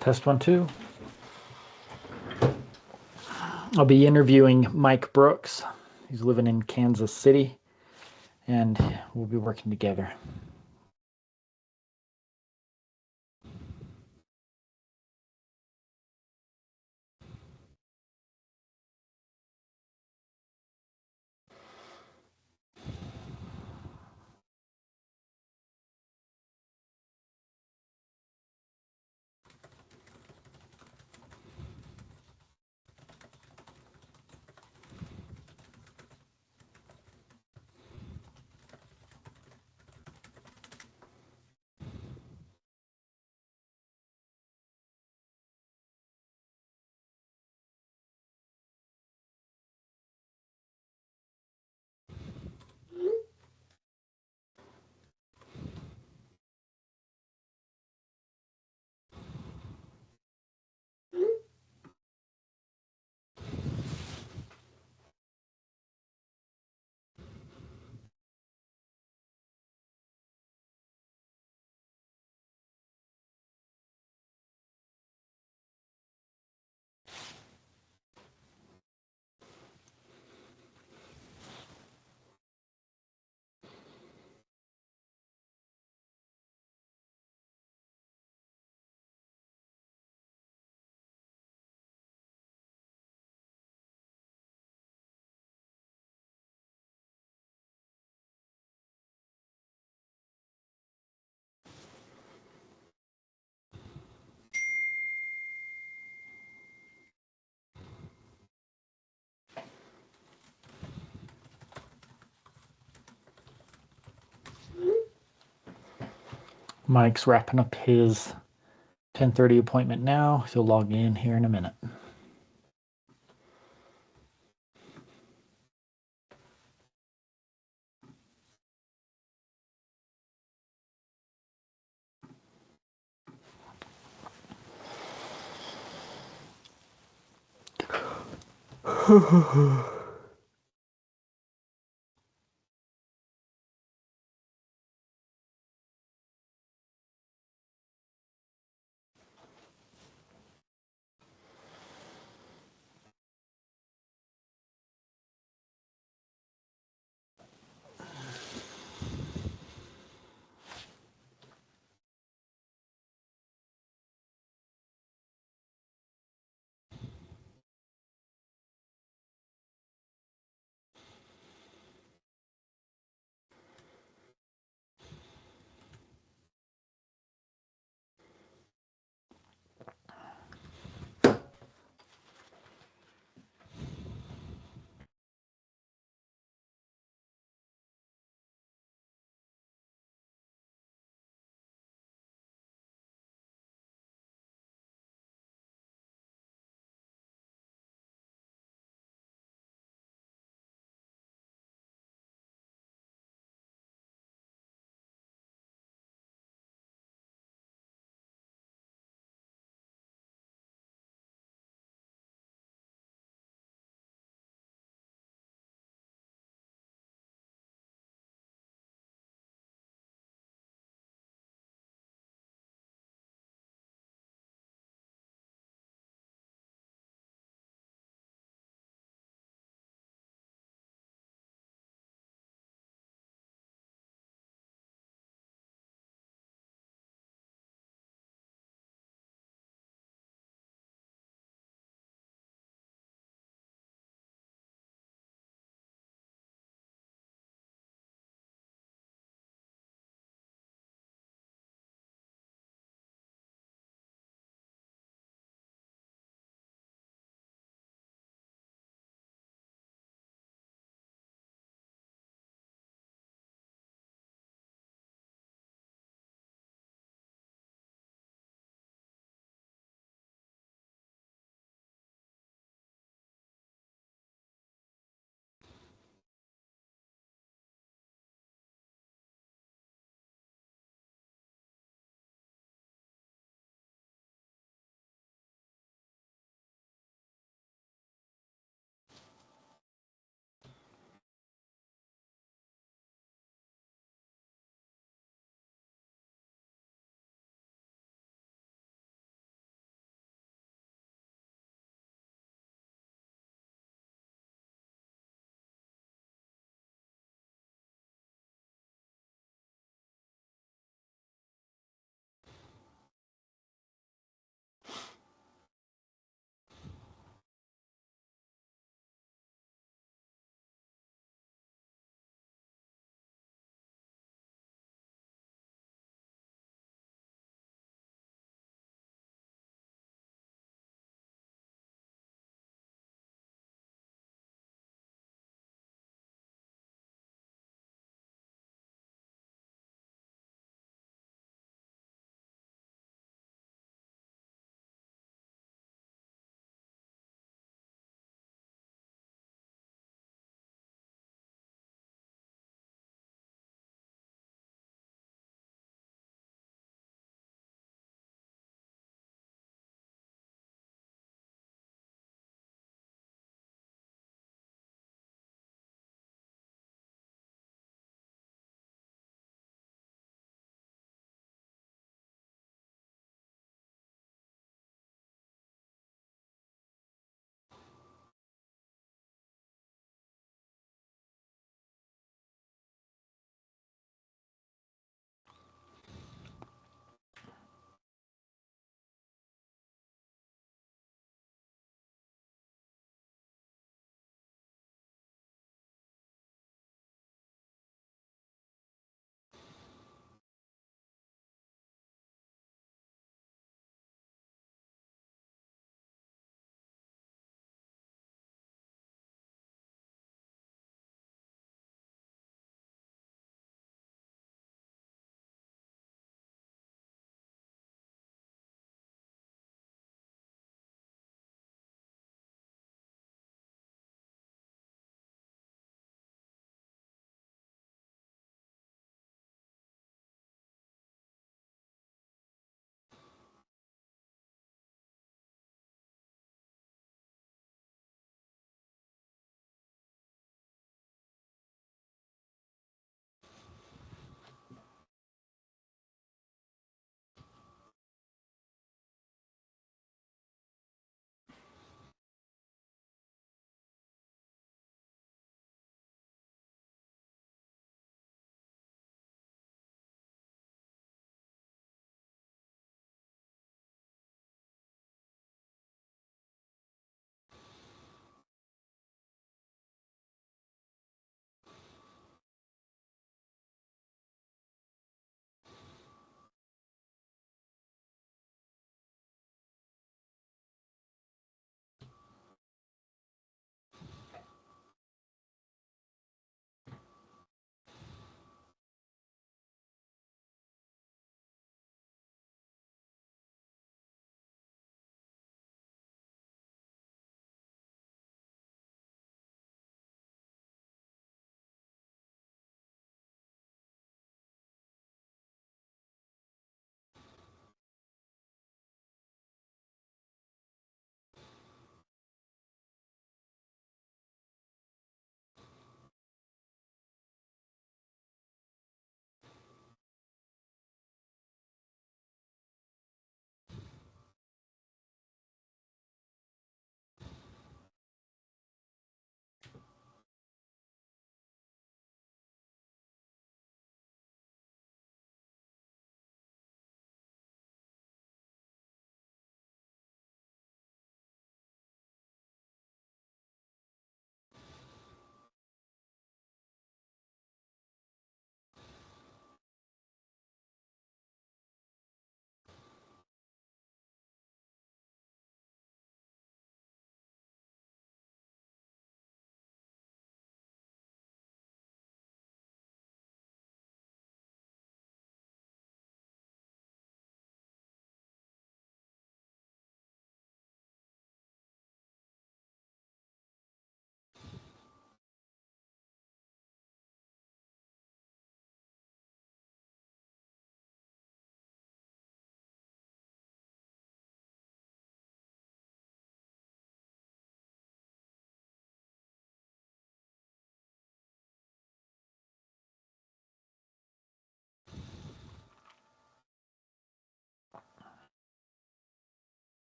Test 1, 2. I'll be interviewing Mike Brooks. He's living in Kansas City, and we'll be working together. Mike's wrapping up his 10:30 appointment now. He'll log in here in a minute.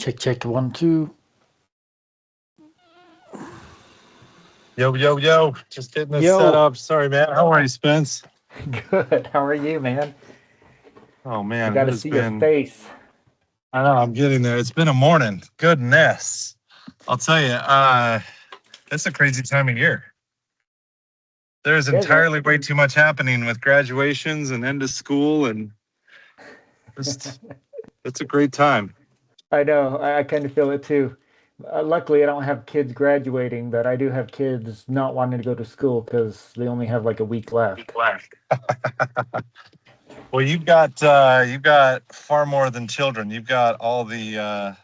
Check, check, 1, 2. Yo, yo, yo. Just getting this set Yo, up. Sorry, man. How are you, Spence? good. How are you, man? Oh, I man. got It to has see your been, face. I know, I'm getting there. It's been a morning. Goodness. I'll tell you, it's a crazy time of year. There's Is it? entirely way too much happening with graduations and end of school, and just, it's a great time. I know. I kind of feel it too. Luckily, I don't have kids graduating, but I do have kids not wanting to go to school because they only have like a week left. Well, you've got far more than children. You've got all the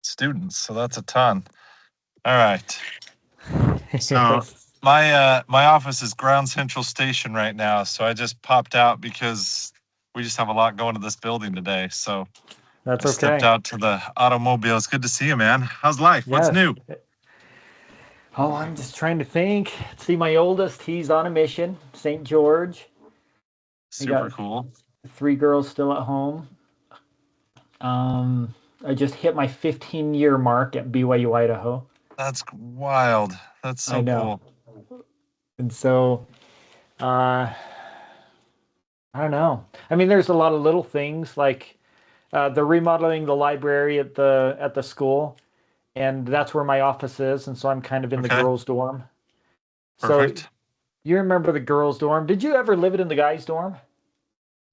students, so that's a ton. All right. So Yes, my office is Ground Central Station right now. So I just popped out because we just have a lot going to this building today. So that's I stepped okay. out to the automobile. It's good to see you, man. How's life? What's Yes. new? Oh, I'm just trying to think. See, my oldest, he's on a mission, St. George. I Super got cool. 3 girls still at home. Um, I just hit my 15-year mark at BYU, Idaho. That's wild. That's I so know. cool. And so, uh, I don't know. I mean, there's a lot of little things like they're remodeling the library at the school, and that's where my office is. And so I'm kind of in the Okay. girls' dorm. So Perfect. you remember the girls' dorm? Did you ever live it in the guys' dorm?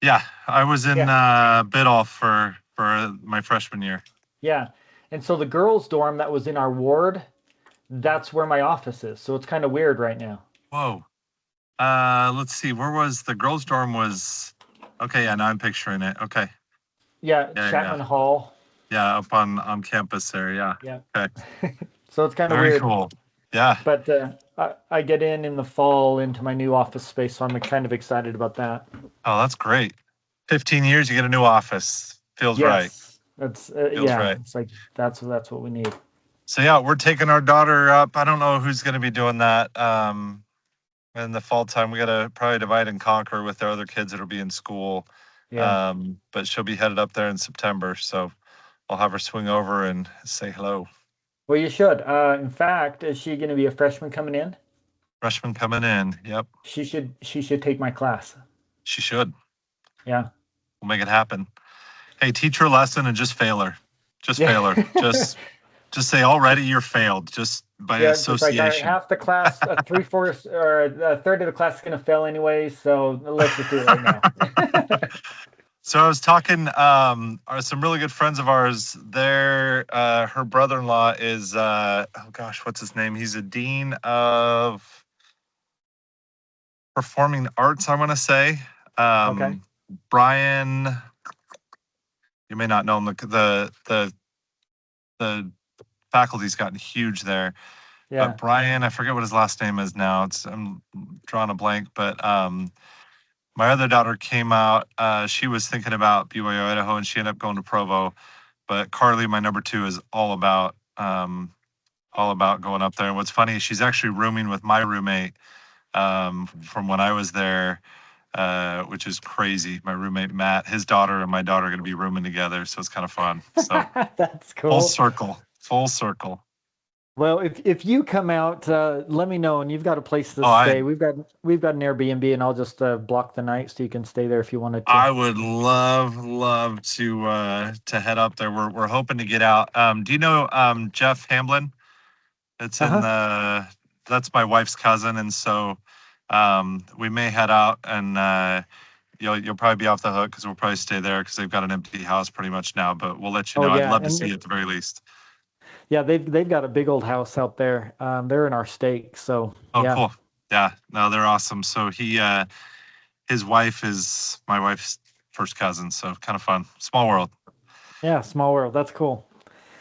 Yeah, I was in Yeah, Biddulph for my freshman year. yeah. And so the girls' dorm that was in our ward, that's where my office is. So it's kind of weird right now. Whoa. Let's see. Where was the girls' dorm? Was okay. Yeah, now I'm picturing it. Okay. Yeah, Yeah, yeah, Chapman Hall. yeah. Up on campus there. Yeah. Yeah. Okay. So it's kind of Very weird. cool. Yeah. But I get in the fall into my new office space, so I'm kind of excited about that. Oh, that's great. 15 years, you get a new office. Feels right. Yes, that's Feels yeah. right. It's like that's what we need. So yeah, we're taking our daughter up. I don't know who's going to be doing that. In the fall time, we got to probably divide and conquer with the other kids that'll be in school. Yeah. But she'll be headed up there in September, so I'll have her swing over and say hello. Well, you should. In fact, is she going to be a freshman coming in? Freshman coming in. Yep, She should take my class. she should. Yeah. We'll make it happen. Hey, teach her a lesson and just fail her. Just Yeah. fail her. Just say already you're failed. Just by Yeah, just like all right, association. half the class, 3/4 or a third of the class is going to fail anyway, so let's just do it right now. So I was talking, are some really good friends of ours. Her brother-in-law is, oh gosh, what's his name? He's a dean of performing arts, I want to say. Okay. Brian, you may not know him. The faculty's gotten huge there, but Yeah. Brian, I forget what his last name is now. I'm drawing a blank, but my other daughter came out. She was thinking about BYU Idaho, and she ended up going to Provo. But Carly, my number 2, is all about going up there. And what's funny is she's actually rooming with my roommate from when I was there, which is crazy. My roommate Matt, his daughter and my daughter are going to be rooming together, so it's kind of fun. So That's full cool. circle, full circle. Well, if you come out, let me know, and you've got a place to Oh, I stay. We've got an Airbnb, and I'll just block the night so you can stay there if you wanted to. I would love to head up there. We're hoping to get out. Do you know Jeff Hamblin? It's in Uh-huh. the That's my wife's cousin, and so we may head out, and you'll probably be off the hook because we'll probably stay there because they've got an empty house pretty much now. But we'll let you Oh know. I'd yeah, love to see and you at the very least. yeah, they've got a big old house out there. They're in our state, so Oh, yeah, cool. Yeah, no, they're awesome. So his wife is my wife's first cousin, so kind of fun. Small world. yeah, small world. That's cool.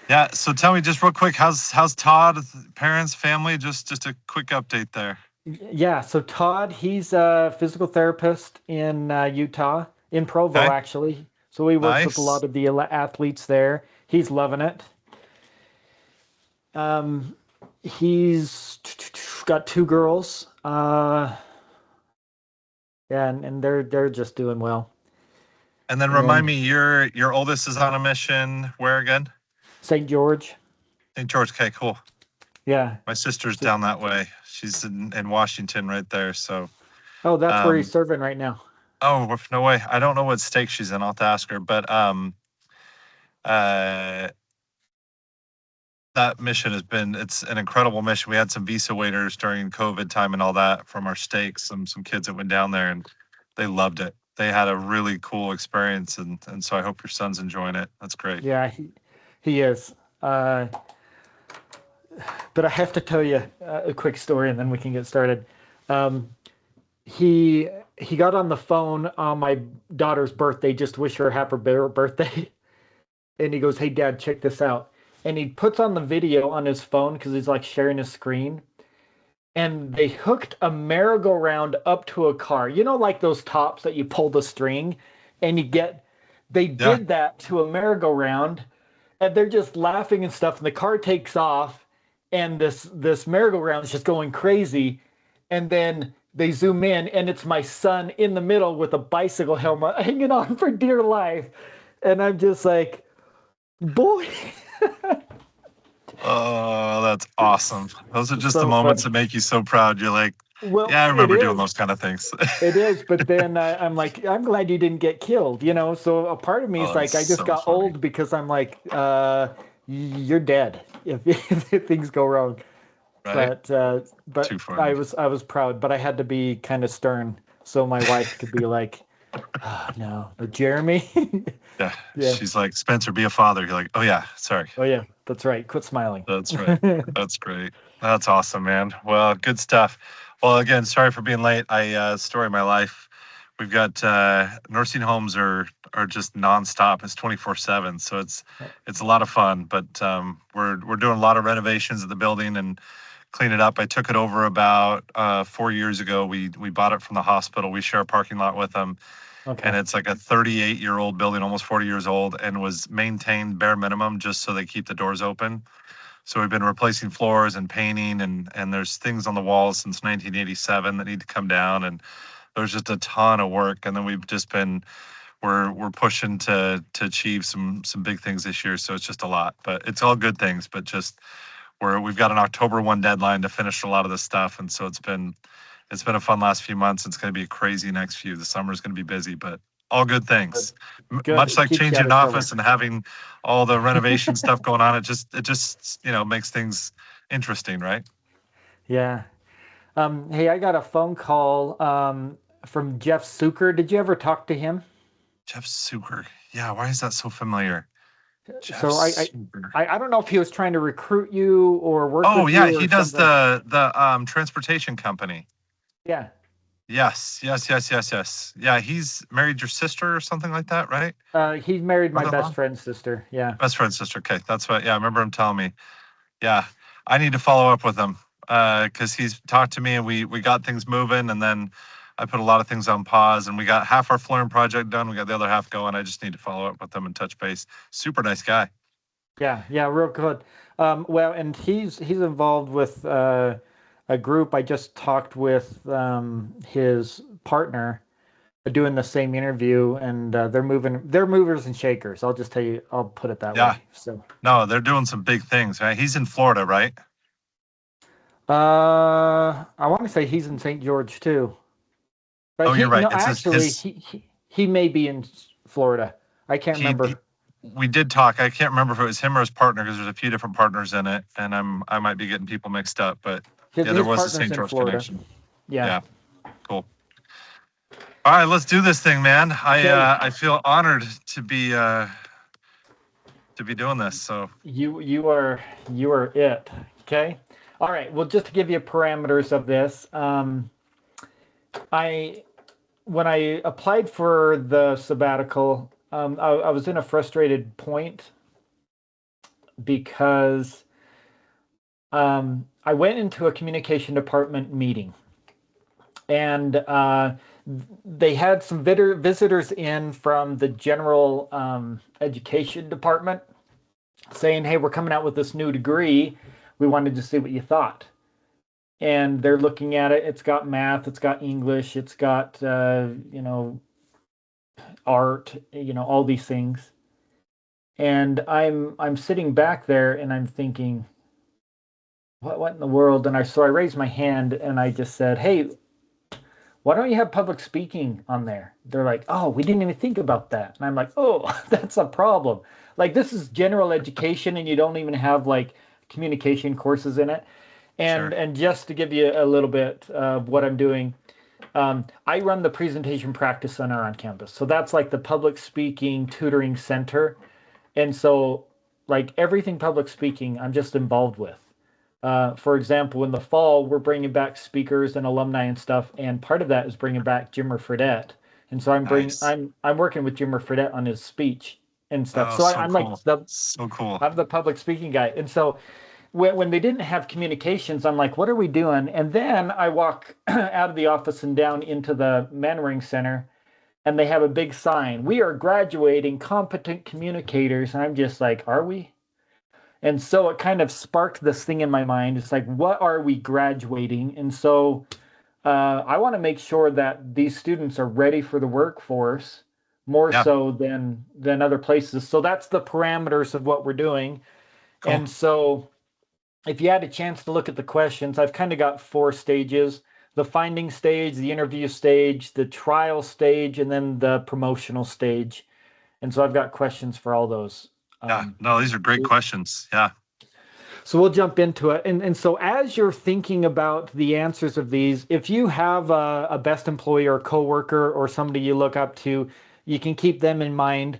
Yeah. So tell me just real quick, how's Todd, parents, family? Just a quick update there. Yeah, so Todd, he's a physical therapist in Utah, in Provo Okay. actually. So he works with a Nice. lot of the athletes there. He's loving it. Um, he's got 2 girls. Yeah, and they're just doing well. And then remind And me, your oldest is on a mission where again? St. George. St. George. Okay, cool. Yeah. My sister's So, down that way. She's in Washington right there. So, oh, that's where he's um, serving right now. oh no way. I don't know what stake she's in. I'll have to ask her. But uh, that mission has been it's an incredible mission. We had some visa waiters during COVID time and all that from our stakes. Some kids that went down there and they loved it. They had a really cool experience, and so I hope your son's enjoying it. That's great. Yeah, he is. Uh, but I have to tell you a quick story, and then we can get started. Um, he he got on the phone on my daughter's birthday just to wish her a happy birthday, and he goes, "Hey, Dad, check this out." And he puts on the video on his phone because he's like sharing his screen, and they hooked a merry-go-round up to a car. You know, like those tops that you pull the string, and you get. They Yeah. did that to a merry-go-round, and they're just laughing and stuff. And the car takes off, and this merry-go-round is just going crazy. And then they zoom in, and it's my son in the middle with a bicycle helmet hanging on for dear life. And I'm just like, boy, Oh, that's awesome. Those are just the so moments funny. that make you so proud. You're like, Well, yeah, I it remember doing is. those kind of things. It is, but then I'm like, I'm glad you didn't get killed, you know? So a part of me is Oh, like, that's I just so got funny. old because I'm like, you're dead if, if things go wrong. Right? But Too funny. I was proud, but I had to be kind of stern so my wife could be like, oh, no, Jeremy. Yeah. Yeah. She's like, Spencer, be a father. You're like, oh yeah, sorry. Oh yeah, that's right. Quit smiling. That's right. That's great. That's awesome, man. Well, good stuff. Well, again, sorry for being late. Story of my life. We've got nursing homes are just nonstop. It's 24/7, so it's a lot of fun. But we're doing a lot of renovations at the building and clean it up. I took it over about 4 years ago. We bought it from the hospital. We share a parking lot with them, and Okay. it's like a 38-year-old building, almost 40 years old, and was maintained bare minimum just so they keep the doors open. So we've been replacing floors and painting, and there's things on the walls since 1987 that need to come down, and there's just a ton of work. And then we've just been we're pushing to achieve some big things this year. So it's just a lot, but it's all good things. But just we've got an October 1 deadline to finish a lot of this stuff, and so it's been a fun last few months. It's going to be a crazy next few. The summer is going to be busy, but all good Good. things. Good. Much It like keeps you changing out an of trouble. office and having all the renovation stuff going on, it just makes things interesting, right? Yeah. Hey, I got a phone call from Jeff Suker. Did you ever talk to him? Jeff Suker. Yeah, why is that so familiar? Jeff So Suker. I don't know if he was trying to recruit you or work Oh with yeah, you he or does something. the transportation company. Yeah. Yes, yes, yes, yes, yes. Yeah, he's married your sister or something like that, right? He married my best Mother-in-law? friend's sister. Yeah. Best friend's sister. Okay, that's what. Yeah, I remember him telling me. Yeah, I need to follow up with him because he's talked to me and we got things moving, and then I put a lot of things on pause, and we got half our flooring project done. We got the other half going. I just need to follow up with him and touch base. Super nice guy. Yeah. Yeah. Real good. Well, and he's involved with a group. I just talked with his partner doing the same interview, and they're moving. They're movers and shakers. I'll just tell you. I'll put it that Yeah, way. So, no, they're doing some big things. Right? He's in Florida, right? I want to say he's in St. George too, but Oh, you're he right. no, It's actually he may be in Florida. I can't he remember. we did talk. I can't remember if it was him or his partner because there's a few different partners in it, and I might be getting people mixed up. But yeah, there His was the partner's St. in George Florida. connection. Yeah. Yeah, cool. All right, let's do this thing, man. Okay. I feel honored to be doing this. So You are it. Okay. All right. Well, just to give you parameters of this, I when I applied for the sabbatical, I was in a frustrated point because I went into a communication department meeting, and they had some visitors in from the general education department saying, "Hey, we're coming out with this new degree. We wanted to see what you thought." And they're looking at it. It's got math, it's got English, it's got art, all these things. And I'm sitting back there and I'm thinking, what in the world? And I raised my hand and I just said, hey, why don't you have public speaking on there? They're like, oh, we didn't even think about that. And I'm like, oh, that's a problem. Like, this is general education and you don't even have like communication courses in it. And Sure. and just to give you a little bit of what I'm doing, I run the presentation practice center on campus. So that's like the public speaking tutoring center. And so, like everything public speaking, I'm just involved with. For example, in the fall, we're bringing back speakers and alumni and stuff, and part of that is bringing back Jimmer Fredette. And so Nice. I'm working with Jimmer Fredette on his speech and stuff. Oh, So so I'm like cool. So cool. I'm the public speaking guy. And so when they didn't have communications, I'm like, what are we doing? And then I walk out of the office and down into the Mannering Center, and they have a big sign: "We are graduating competent communicators." And I'm just like, are we? And so it kind of sparked this thing in my mind. It's like, what are we graduating? And so I want to make sure that these students are ready for the workforce more Yeah, so than other places. So that's the parameters of what we're doing. cool. And so if you had a chance to look at the questions, I've kind of got four stages: the finding stage, the interview stage, the trial stage, and then the promotional stage. And so I've got questions for all those. Yeah, Um, no, these are great questions. Yeah, so we'll jump into it. And so as you're thinking about the answers of these, if you have a best employee or coworker or somebody you look up to, you can keep them in mind.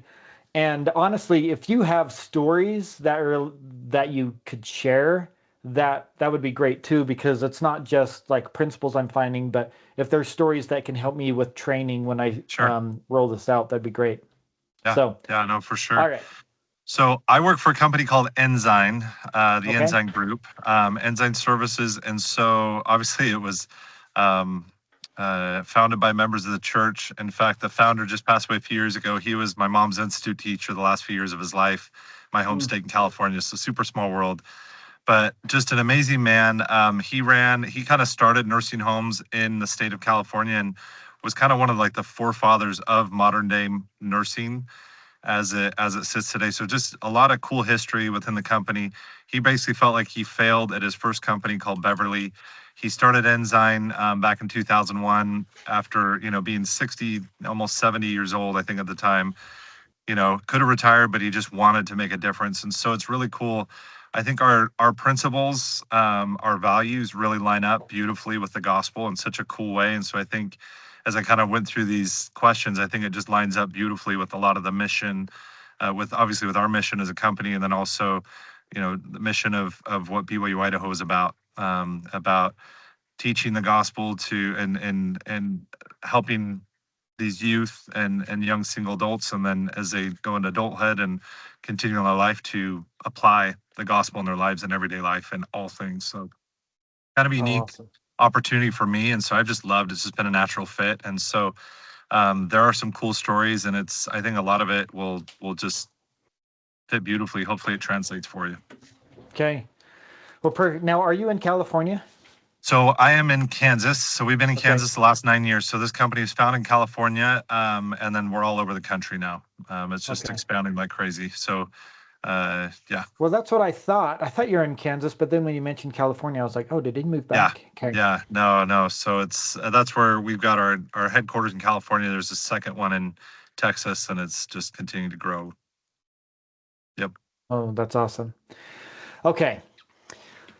And honestly, if you have stories that you could share, that would be great too, because it's not just like principles I'm finding, but if there's stories that can help me with training when I sure. roll this out, that'd be great. Yeah, So, yeah, no, for all sure. right, So I work for a company called Ensign, the okay. Ensign Group, Ensign Services, and so obviously it was um, founded by members of the church. In fact, the founder just passed away a few years ago. He was my mom's institute teacher the last few years of his life, my home Mm. state in California. So super small world, but just an amazing man. He kind of started nursing homes in the state of California and was kind of one of like the forefathers of modern day nursing as it sits today. So just a lot of cool history within the company. He basically felt like he failed at his first company called Beverly. He started Ensign back in 2001 after being 60, almost 70 years old, I think at the time. Could have retired, but he just wanted to make a difference. And so it's really cool. I think our principles, our values really line up beautifully with the gospel in such a cool way. And so I think as I kind of went through these questions, I think it just lines up beautifully with a lot of the mission, with obviously with our mission as a company, and then also, the mission of what BYU Idaho is about teaching the gospel to and helping these youth and young single adults, and then as they go into adulthood and continue in their life to apply the gospel in their lives and everyday life and all things. So kind of a Oh, unique awesome. opportunity for me, and so I've just loved it's just been a natural fit. And so there are some cool stories, and I think a lot of it will just fit beautifully. Hopefully it translates for you. Okay. Well, now are you in California? So I am in Kansas. So we've been in Okay. Kansas the last 9 years. So this company is found in California, and then we're all over the country now. It's just Okay. expanding like crazy. So yeah, Well, that's what I thought. I thought you were in Kansas, but then when you mentioned California, I was like, oh, did he move yeah, back? Okay. yeah. No, no. So it's that's where we've got our headquarters in California. There's a second one in Texas, and it's just continuing to grow. Yep. Oh, that's awesome. Okay.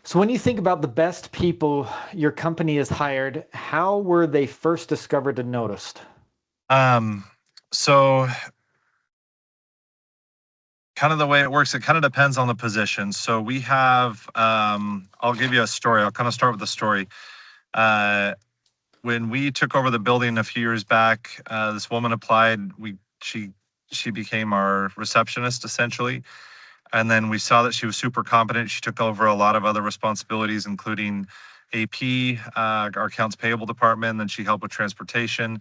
So when you think about the best people your company has hired, how were they first discovered and noticed? Um. So kind of the way it works, it kind of depends on the position. So we have. I'll give you a story. I'll kind of start with the story. Uh, when we took over the building a few years back, this woman applied. She became our receptionist essentially, and then we saw that she was super competent. She took over a lot of other responsibilities, including AP, our accounts payable department. Then she helped with transportation.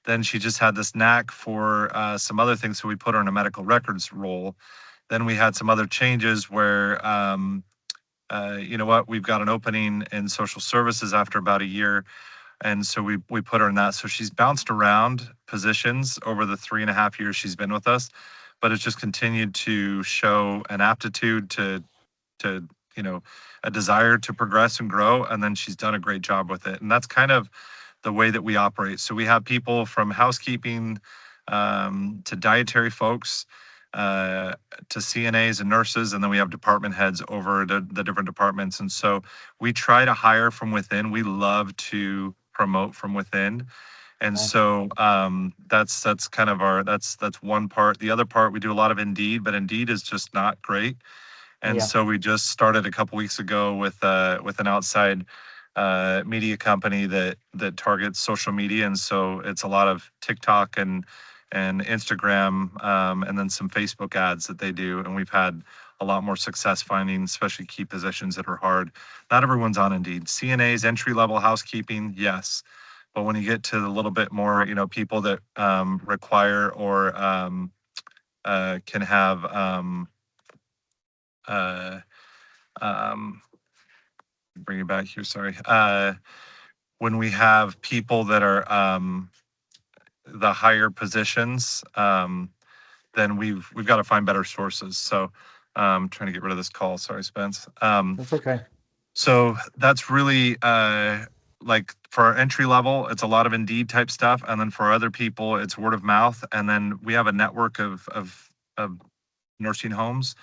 Then she just had this knack for some other things, so we put her in a medical records role. Then we had some other changes where, you know what, we've got an opening in social services after about a year. And so we put her in that. So she's bounced around positions over the 3.5 years she's been with us, but it's just continued to show an aptitude to you know a desire to progress and grow, and then she's done a great job with it. And that's kind of the way that we operate. So we have people from housekeeping, to dietary folks, uh, to CNAs and nurses, and then we have department heads over the different departments. And so we try to hire from within. We love to promote from within. And Nice. so that's kind of that's one part. The other part, we do a lot of Indeed, but Indeed is just not great. And Yeah. so we just started a couple weeks ago with an outside media company that targets social media, and so it's a lot of TikTok and Instagram, and then some Facebook ads that they do, and we've had a lot more success finding, especially key positions that are hard. Not everyone's on Indeed. CNAs, entry level housekeeping, yes, but when you get to a little bit more, people that require or can have uh, um, bring it back here. Sorry. When we have people that are the higher positions, then we've got to find better sources. So trying to get rid of this call. Sorry, Spence. That's okay. So that's really like for our entry level, it's a lot of Indeed type stuff, and then for other people, it's word of mouth. And then we have a network of nursing homes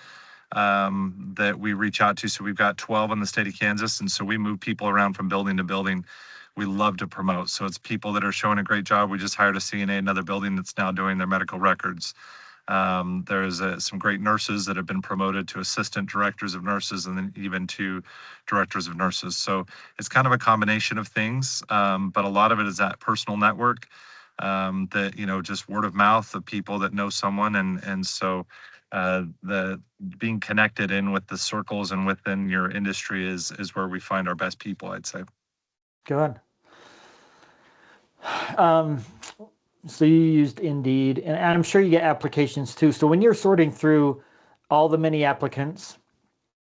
that we reach out to. So we've got 12 in the state of Kansas. And so we move people around from building to building. We love to promote. So it's people that are showing a great job. We just hired a CNA, another building that's now doing their medical records. There's some great nurses that have been promoted to assistant directors of nurses and then even to directors of nurses. So it's kind of a combination of things, but a lot of it is that personal network, that, just word of mouth of people that know someone. And so the being connected in with the circles and within your industry is where we find our best people, I'd say. Good. Um, so you used Indeed, and I'm sure you get applications too. So when you're sorting through all the many applicants,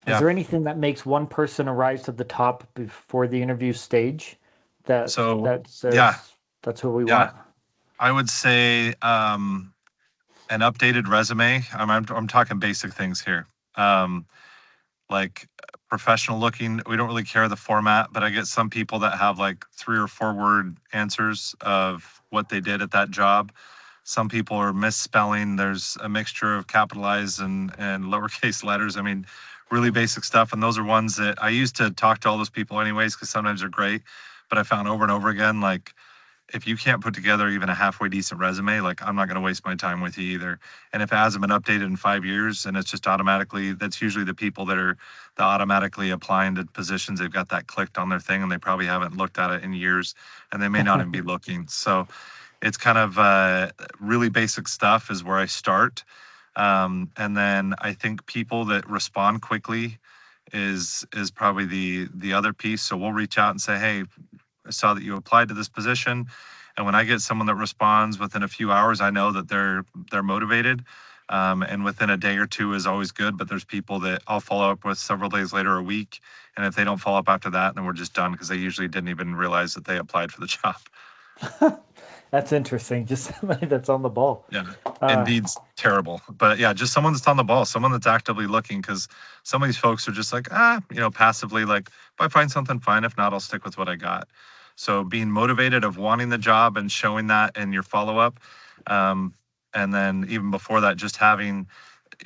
is Yeah. there anything that makes one person arise to the top before the interview stage that So that yeah, says that's who we yeah, want? I would say an updated resume. I'm talking basic things here. Um, like professional looking. We don't really care the format, but I get some people that have like 3 or 4 word answers of what they did at that job. Some people are misspelling. There's a mixture of capitalized and lowercase letters. I mean, really basic stuff. And those are ones that I used to talk to all those people anyways, because sometimes they're great. But I found over and over again, like if you can't put together even a halfway decent resume, like I'm not going to waste my time with you either. And if it hasn't been updated in 5 years and it's just automatically, that's usually the people that are the automatically applying to positions. They've got that clicked on their thing and they probably haven't looked at it in years, and they may not even be looking. So it's kind of really basic stuff is where I start. And then I think people that respond quickly is probably the other piece. So we'll reach out and say, hey, I saw that you applied to this position. And when I get someone that responds within a few hours, I know that they're motivated. And within a day or two is always good. But there's people that I'll follow up with several days later, a week. And if they don't follow up after that, then we're just done because they usually didn't even realize that they applied for the job. That's interesting. Just somebody that's on the ball. Yeah, Uh, Indeed's terrible. But yeah, just someone that's on the ball, someone that's actively looking, because some of these folks are just like, passively like, if I find something, fine. If not, I'll stick with what I got. So being motivated of wanting the job and showing that in your follow up. Um, and then even before that, just having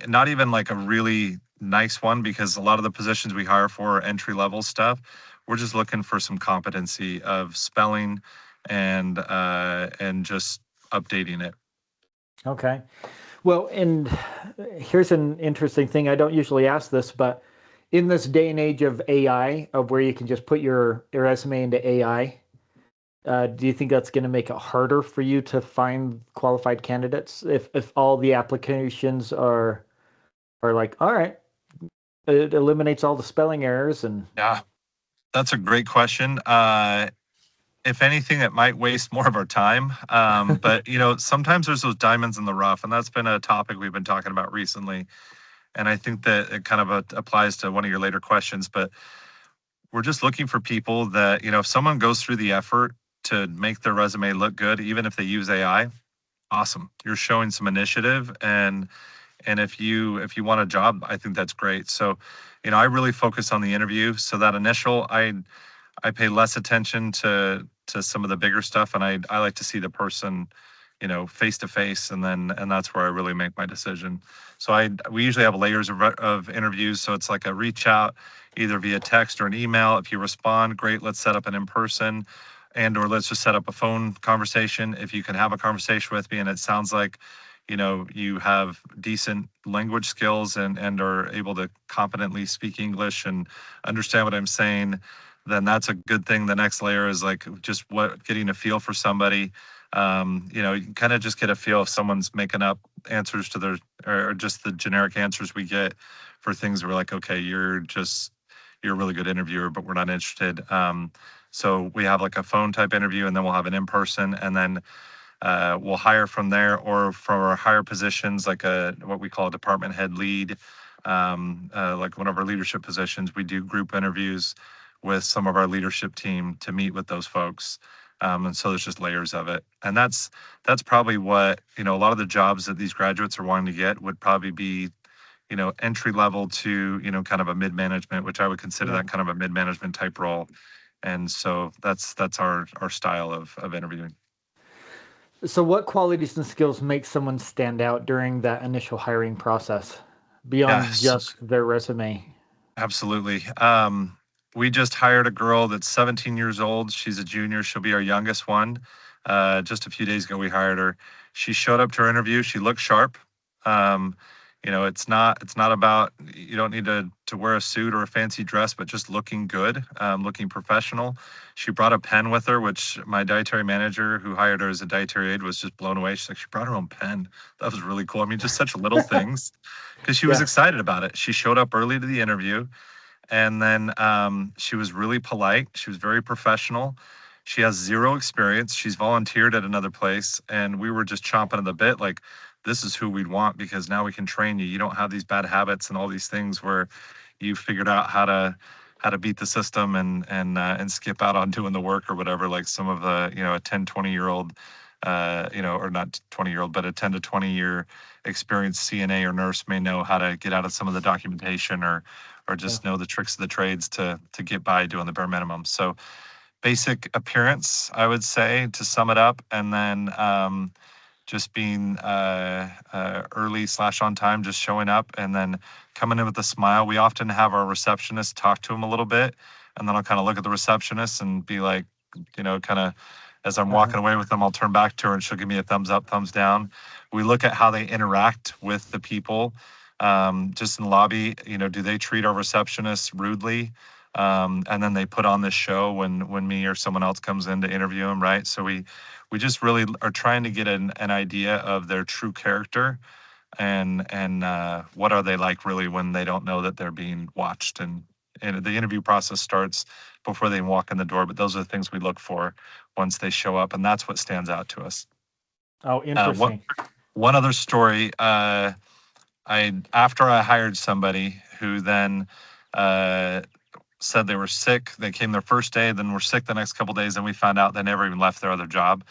not even like a really nice one, because a lot of the positions we hire for are entry level stuff. We're just looking for some competency of spelling and just updating it. okay. Well, and here's an interesting thing. I don't usually ask this, but in this day and age of AI, of where you can just put your resume into AI, do you think that's going to make it harder for you to find qualified candidates if all the applications are like, all right, it eliminates all the spelling errors and Yeah, that's a great question. If anything, it might waste more of our time. But sometimes there's those diamonds in the rough, and that's been a topic we've been talking about recently. And I think that it kind of applies to one of your later questions. But we're just looking for people that if someone goes through the effort to make their resume look good, even if they use AI, awesome. You're showing some initiative, and if you want a job, I think that's great. So, I really focus on the interview. So that initial, I pay less attention to some of the bigger stuff, and I like to see the person, face to face, and that's where I really make my decision. So we usually have layers of interviews. So it's like a reach out, either via text or an email. If you respond, great. Let's set up an in person, and or let's just set up a phone conversation. If you can have a conversation with me, and it sounds like you have decent language skills and are able to competently speak English and understand what I'm saying, then that's a good thing. The next layer is like just getting a feel for somebody. You can kind of just get a feel if someone's making up answers to their, or just the generic answers we get for things. We're like, okay, you're a really good interviewer, but we're not interested. So we have like a phone type interview, and then we'll have an in person, and then we'll hire from there, or for our higher positions, like what we call a department head lead, like one of our leadership positions, we do group interviews with some of our leadership team to meet with those folks. And so there's just layers of it, and that's probably what a lot of the jobs that these graduates are wanting to get would probably be entry level to kind of a mid management, which I would consider Yeah. that kind of a mid management type role. And so that's our style of interviewing. So, what qualities and skills make someone stand out during that initial hiring process beyond Yes, just their resume? absolutely. We just hired a girl that's 17 years old. She's a junior. She'll be our youngest one. Just a few days ago, we hired her. She showed up to her interview. She looked sharp. Um, it's not about, you don't need to wear a suit or a fancy dress, but just looking good, looking professional. She brought a pen with her, which my dietary manager, who hired her as a dietary aide, was just blown away. She's like, she brought her own pen. That was really cool. I mean, just such little things, because she was Yeah. excited about it. She showed up early to the interview, and then she was really polite. She was very professional. She has zero experience. She's volunteered at another place, and we were just chomping at the bit, like, this is who we'd want, because now we can train you. You don't have these bad habits and all these things where you figured out how to beat the system and skip out on doing the work or whatever, like some of the a 10, 20 year old, or not 20-year old, but a 10 to 20 year experienced CNA or nurse may know how to get out of some of the documentation, or Yeah. just know the tricks of the trades to get by doing the bare minimum. So basic appearance, I would say, to sum it up, and then just being early slash on time, just showing up, and then coming in with a smile. We often have our receptionist talk to him a little bit, and then I'll kind of look at the receptionist and be like, kind of as I'm Uh-huh. walking away with them, I'll turn back to her and she'll give me a thumbs up, thumbs down. We look at how they interact with the people, just in the lobby. Do they treat our receptionists rudely? And then they put on this show when me or someone else comes in to interview them, right? So we just really are trying to get an idea of their true character, and what are they like really when they don't know that they're being watched. And the interview process starts before they walk in the door, but those are the things we look for once they show up, and that's what stands out to us. Oh, What interesting. one other story, I after I hired somebody who then uh, said they were sick. They came their first day, then were sick the next couple days, and we found out they never even left their other job.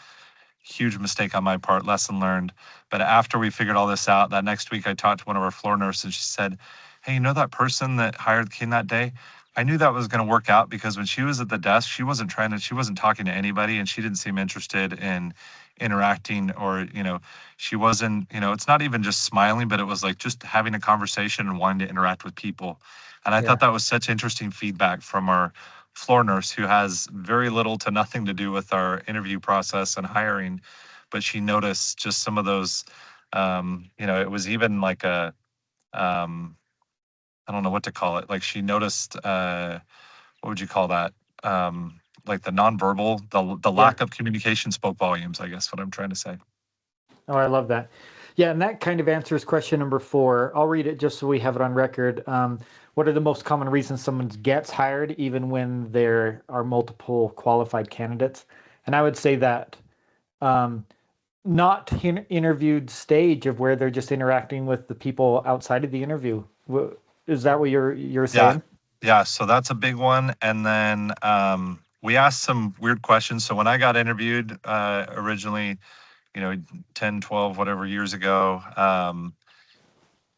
Huge mistake on my part, lesson learned. But after we figured all this out, that next week I talked to one of our floor nurses. She said, hey, that person that hired came that day? I knew that was going to work out, because when she was at the desk, she wasn't talking to anybody, and she didn't seem interested in interacting, or, she wasn't, it's not even just smiling, but it was like just having a conversation and wanting to interact with people. And I thought Yeah. that was such interesting feedback from our floor nurse, who has very little to nothing to do with our interview process and hiring, but she noticed just some of those. It was even like um, I don't know what to call it. Like, she noticed, what would you call that? Like the nonverbal, the Yeah. lack of communication spoke volumes, I guess what I'm trying to say. Oh, I love that. Yeah, and that kind of answers question number 4. I'll read it just so we have it on record. What are the most common reasons someone gets hired, even when there are multiple qualified candidates? And I would say that um, not interviewed stage of where they're just interacting with the people outside of the interview. Is that what you're Yeah. saying? Yeah. So that's a big one. And then we asked some weird questions. So when I got interviewed originally, 10, 12, whatever years ago,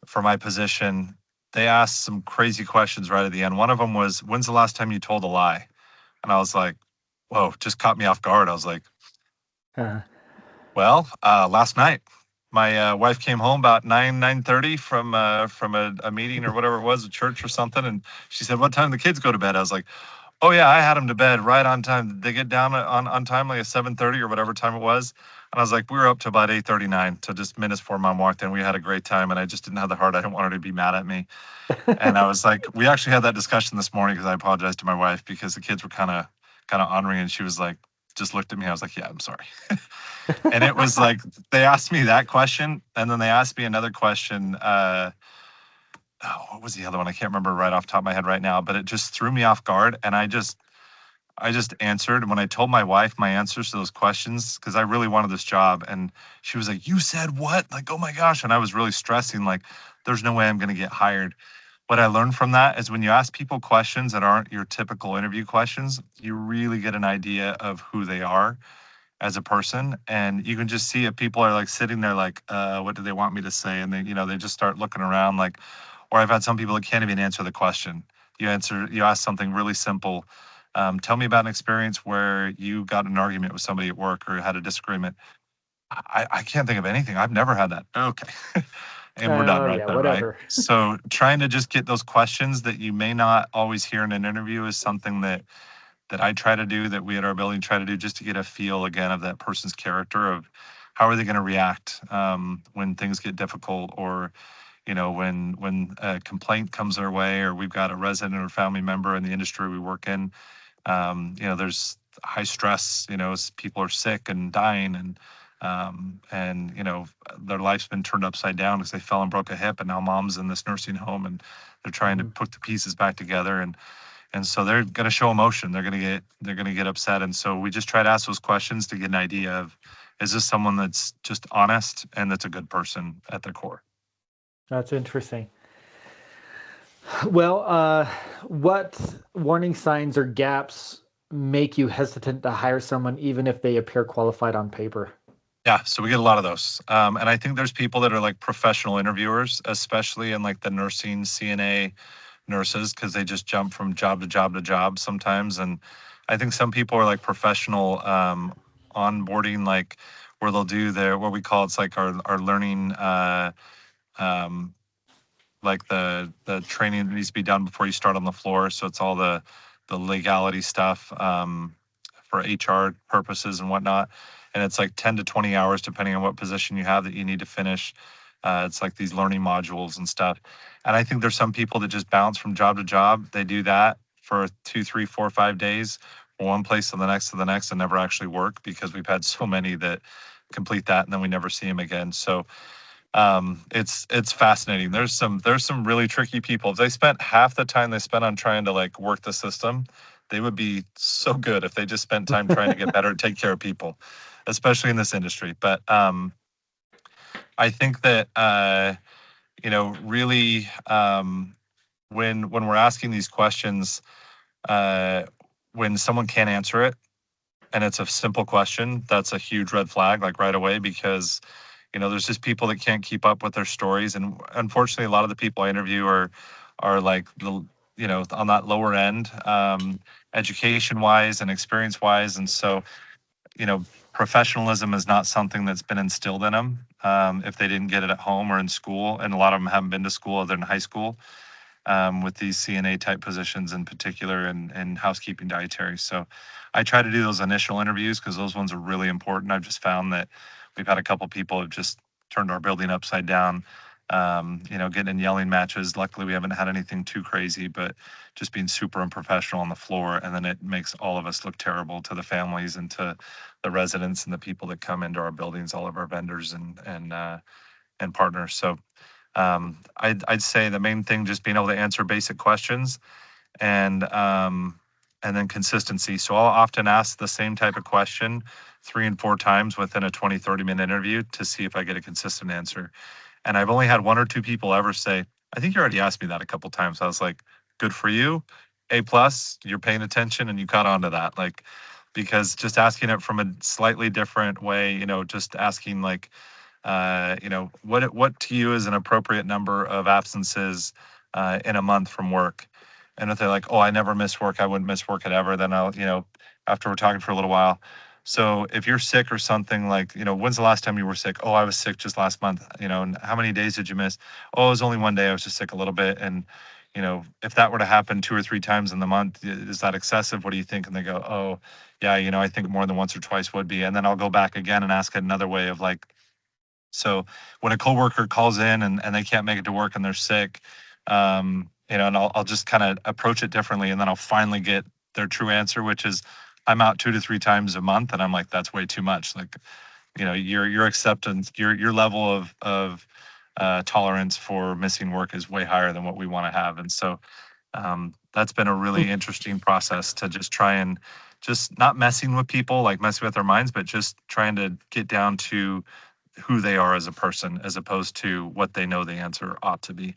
for my position, they asked some crazy questions right at the end. One of them was, "When's the last time you told a lie?" And I was like, "Whoa!" Just caught me off guard. I was like, Uh, "Well, last night, my wife came home about 9:30 from a meeting or whatever it was, a church or something, and she said, 'What time do the kids go to bed?' I was like, 'Oh yeah, I had them to bed right on time. They get down on time like at 7:30 or whatever time it was.'" And I was like, "We were up to about 8:39, so just minutes before mom walked in. We had a great time, and I just didn't have the heart. I didn't want her to be mad at me." And I was like, we actually had that discussion this morning because I apologized to my wife because the kids were kind of honoring, and she was like, just looked at me. I was like, "Yeah, I'm sorry." And it was like they asked me that question, and then they asked me another question. Oh, what was the other one? I can't remember right off the top of my head right now, but it just threw me off guard, and I just answered. And when I told my wife my answers to those questions, because I really wanted this job, and she was like, "You said what?" Like, "Oh my gosh!" And I was really stressing, like, "There's no way I'm going to get hired." What I learned from that is when you ask people questions that aren't your typical interview questions, you really get an idea of who they are as a person. And you can just see if people are like sitting there like, what do they want me to say? And they just start looking around like, or I've had some people that can't even answer the question. You ask something really simple. Tell me about an experience where you got in an argument with somebody at work or had a disagreement. I can't think of anything. I've never had that. Okay. And we're done oh right yeah, there, right? whatever. So trying to just get those questions that you may not always hear in an interview is something that I try to do, that we at our building try to do, just to get a feel again of that person's character, of how are they going to react when things get difficult, or when a complaint comes their way, or we've got a resident or family member in the industry we work in. There's high stress. People are sick and dying, and their life's been turned upside down because they fell and broke a hip, and now mom's in this nursing home, and they're trying to Mhm. put the pieces back together, and so they're going to show emotion. They're going to get upset, and so we just try to ask those questions to get an idea of, is this someone that's just honest and that's a good person at their core. That's interesting. Well, what warning signs or gaps make you hesitant to hire someone even if they appear qualified on paper? Yeah, so we get a lot of those. And I think there's people that are like professional interviewers, especially in like the nursing CNA nurses, because they just jump from job to job to job sometimes. And I think some people are like professional onboarding, like where they'll do their, what we call, it's like our learning, um, like the training that needs to be done before you start on the floor. So it's all the legality stuff for HR purposes and whatnot. And it's like 10 to 20 hours depending on what position you have that you need to finish. It's like these learning modules and stuff. And I think there's some people that just bounce from job to job. They do that for 2, 3, 4, 5 days, from one place to the next, and never actually work, because we've had so many that complete that and then we never see them again. So it's fascinating. There's some really tricky people. If they spent half the time they spent on trying to like work the system, they would be so good if they just spent time trying to get better and take care of people, especially in this industry. But I think that really, when we're asking these questions, uh, when someone can't answer it and it's a simple question, that's a huge red flag, like right away, because there's just people that can't keep up with their stories, and unfortunately, a lot of the people I interview are like on that lower end, education wise and experience wise, and so you know professionalism is not something that's been instilled in them, if they didn't get it at home or in school, and a lot of them haven't been to school other than high school, with these CNA type positions in particular, and housekeeping dietary. So I try to do those initial interviews because those ones are really important. I've just found that we've had a couple people have just turned our building upside down, getting in yelling matches. Luckily, we haven't had anything too crazy, but just being super unprofessional on the floor. And then it makes all of us look terrible to the families and to the residents and the people that come into our buildings, all of our vendors and partners. So I'd say the main thing, just being able to answer basic questions, and then consistency. So I'll often ask the same type of question 3 and 4 times within a 20-30 minute interview to see if I get a consistent answer. And I've only had 1 or 2 people ever say, "I think you already asked me that a couple times." I was like, "Good for you. A+, you're paying attention and you caught on to that. Like, because just asking it from a slightly different way, just asking like, what to you is an appropriate number of absences in a month from work? And if they're like, oh, I never miss work, I wouldn't miss work at ever, then I'll, after we're talking for a little while. So if you're sick or something like, when's the last time you were sick? Oh, I was sick just last month. And how many days did you miss? Oh, it was only one day. I was just sick a little bit. And, if that were to happen 2 or 3 times in the month, is that excessive? What do you think? And they go, oh, yeah, I think more than once or twice would be. And then I'll go back again and ask it another way of like, so when a coworker calls in and they can't make it to work and they're sick, and I'll just kind of approach it differently, and then I'll finally get their true answer, which is I'm out 2 to 3 times a month, and I'm like, that's way too much. Like, your acceptance, your level of tolerance for missing work is way higher than what we want to have, and so that's been a really interesting process to just try and just not messing with people, like messing with their minds, but just trying to get down to who they are as a person as opposed to what they know the answer ought to be.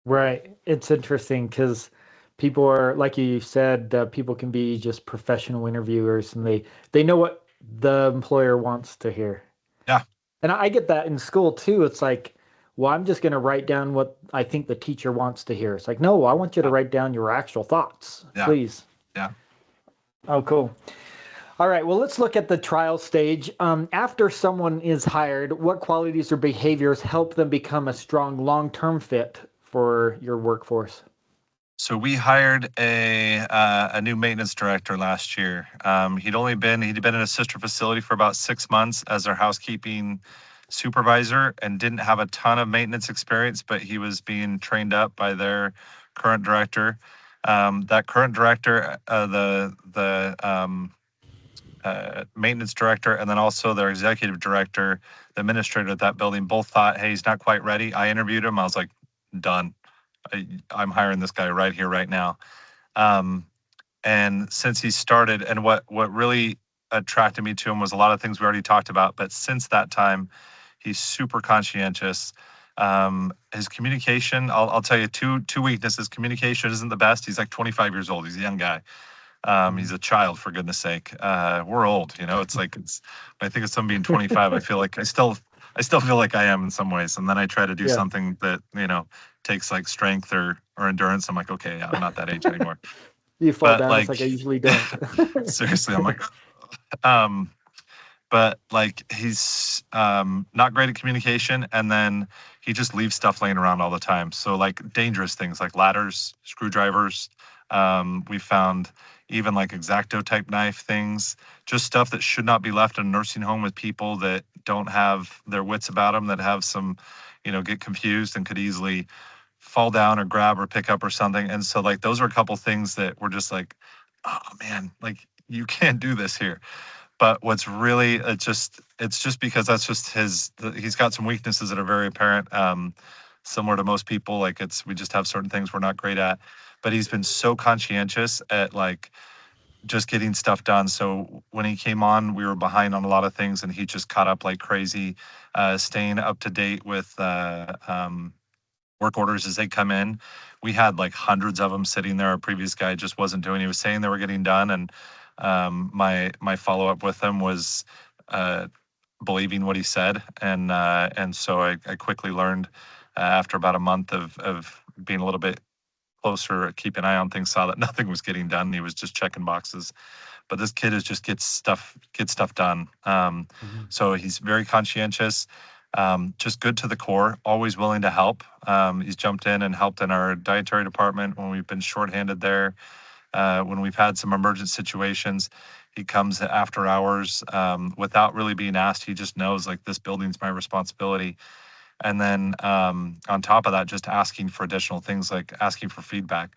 Right. It's interesting because people are, like you said, people can be just professional interviewers and they know what the employer wants to hear. Yeah, And I get that in school too. It's like, well, I'm just going to write down what I think the teacher wants to hear. It's like, no, I want you to yeah, write down your actual thoughts, yeah, please. yeah. Oh, cool. All right. Well, let's look at the trial stage. After someone is hired, what qualities or behaviors help them become a strong long-term fit for your workforce? So we hired a new maintenance director last year. He'd been in a sister facility for about 6 months as our housekeeping supervisor and didn't have a ton of maintenance experience, but he was being trained up by their current director. That current director, the maintenance director, and then also their executive director, the administrator at that building, both thought, hey, he's not quite ready. I interviewed him. I was like, done. I'm hiring this guy right here, right now. Um, and since he started, and what really attracted me to him was a lot of things we already talked about. But since that time, he's super conscientious. His communication, I'll tell you two weaknesses. Communication isn't the best. He's like 25 years old. He's a young guy. He's Mhm. a child, for goodness sake. We're old, It's like I think of someone being 25. I feel like I still feel like I am in some ways. And then I try to do Yeah. something that takes like strength or endurance. I'm like, okay, yeah, I'm not that age anymore. You fall But down. It's like, like I usually don't. seriously, I'm like, um, but like he's not great at communication, and then he just leaves stuff laying around all the time. So like dangerous things like ladders, screwdrivers. We found even like X-Acto type knife things, just stuff that should not be left in a nursing home with people that don't have their wits about them, that have some, get confused and could easily fall down or grab or pick up or something. And so like those are a couple things that were just like, oh man, like you can't do this here. But what's really it's just because that's just he's got some weaknesses that are very apparent, similar to most people. Like we just have certain things we're not great at. But he's been so conscientious at like just getting stuff done. So when he came on, we were behind on a lot of things, and he just caught up like crazy, staying up to date with work orders as they come in. We had like hundreds of them sitting there. Our previous guy just wasn't doing. He was saying they were getting done, and my follow up with him was uh, believing what he said, and so I quickly learned after about a month of being a little bit closer, keep an eye on things, saw that nothing was getting done. He was just checking boxes. But this kid is just gets stuff done. Mhm. So he's very conscientious, just good to the core, always willing to help. He's jumped in and helped in our dietary department when we've been shorthanded there. When we've had some emergent situations, he comes after hours without really being asked. He just knows like this building's my responsibility. And then on top of that, just asking for additional things, like asking for feedback.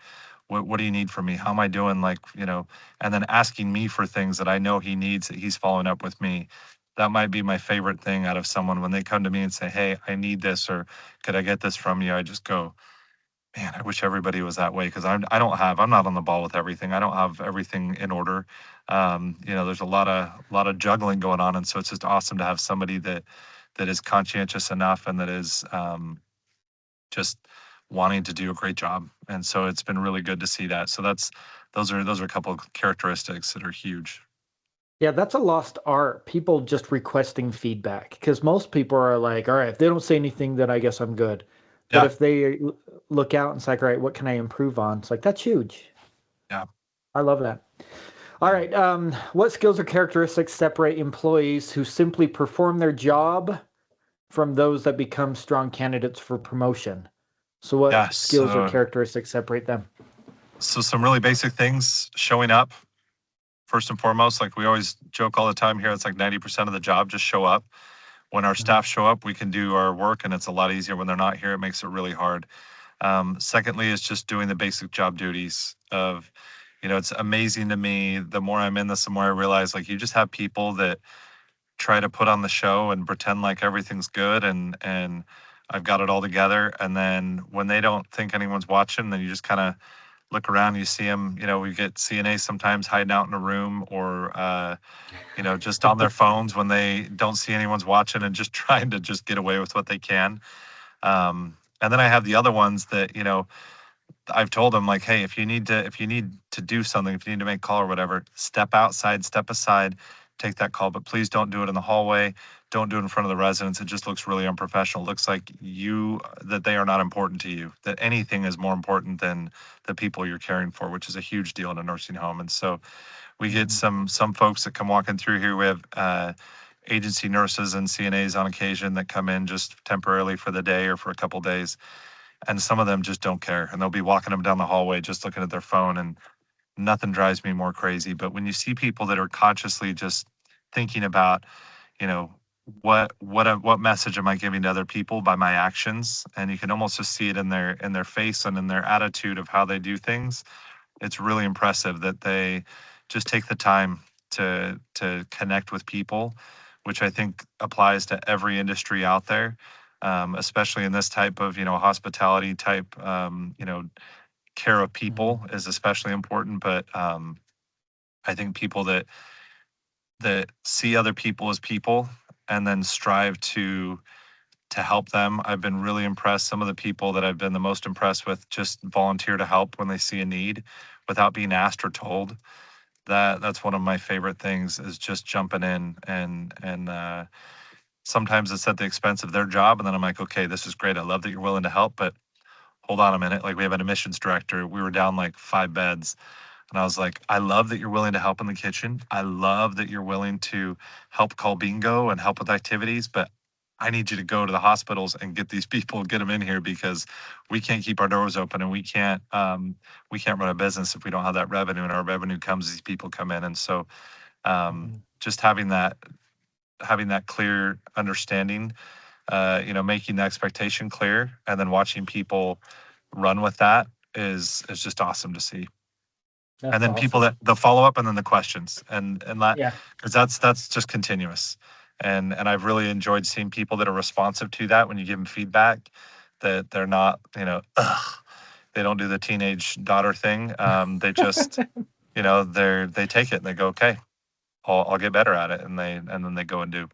What do you need from me? How am I doing? Like, and then asking me for things that I know he needs, that he's following up with me. That might be my favorite thing out of someone when they come to me and say, hey, I need this, or could I get this from you? I just go, man, I wish everybody was that way, because I'm not on the ball with everything. I don't have everything in order. There's a lot of juggling going on, and so it's just awesome to have somebody that is conscientious enough and that is just wanting to do a great job. And so it's been really good to see that. So those are a couple of characteristics that are huge. Yeah, that's a lost art. People just requesting feedback because most people are like, all right, if they don't say anything, then I guess I'm good. But Yeah. if they look out and it's like, all right, what can I improve on? It's like, that's huge. Yeah. I love that. All right. What skills or characteristics separate employees who simply perform their job from those that become strong candidates for promotion? So, Yeah. what skills or So characteristics separate them? some really basic things: showing up first and foremost. Like we always joke all the time here, it's like 90% of the job, just show up. When our Mhm. staff show up, we can do our work, and it's a lot easier. When they're not here, it makes it really hard. Secondly, is just doing the basic job duties of, it's amazing to me. The more I'm in this, the more I realize like you just have people that try to put on the show and pretend like everything's good and I've got it all together. And then when they don't think anyone's watching, then you just kind of look around. You see them. We get CNA sometimes hiding out in a room or just on their phones when they don't see anyone's watching and just trying to just get away with what they can. And then I have the other ones that I've told them like, hey, if you need to do something, if you need to make a call or whatever, step outside, step aside, take that call, but please don't do it in the hallway. Don't do it in front of the residents. It just looks really unprofessional. It looks like that they are not important to you. That anything is more important than the people you're caring for, which is a huge deal in a nursing home. And so we get Mhm. some folks that come walking through here. We have agency nurses and CNAs on occasion that come in just temporarily for the day or for a couple days, and some of them just don't care, and they'll be walking them down the hallway just looking at their phone, and nothing drives me more crazy. But when you see people that are consciously just thinking about, you know, what message am I giving to other people by my actions, and you can almost just see it in their face and in their attitude of how they do things. It's really impressive that they just take the time to connect with people, which I think applies to every industry out there, especially in this type of hospitality type. Care of Mhm. people is especially important, but I think people that see other people as people and then strive to help them. I've been really impressed. Some of the people that I've been the most impressed with just volunteer to help when they see a need without being asked or told. That's one of my favorite things, is just jumping in, and sometimes it's at the expense of their job, and then I'm like, okay, this is great. I love that you're willing to help, but hold on a minute. Like we have an admissions director. We were down like 5 beds. And I was like, I love that you're willing to help in the kitchen. I love that you're willing to help call bingo and help with activities, but I need you to go to the hospitals and get these people, get them in here, because we can't keep our doors open, and we can't run a business if we don't have that revenue, and our revenue comes as these people come in. And so Mhm. just having that clear understanding, making the expectation clear, and then watching people run with that is just awesome to see. And That's then people awesome. that the follow up, and then the questions, and that, Yeah. because that's just continuous. And I've really enjoyed seeing people that are responsive to that when you give them feedback, that they're not, ugh, they don't do the teenage daughter thing. They just, they take it and they go, okay, I'll get better at it, and then they go and do.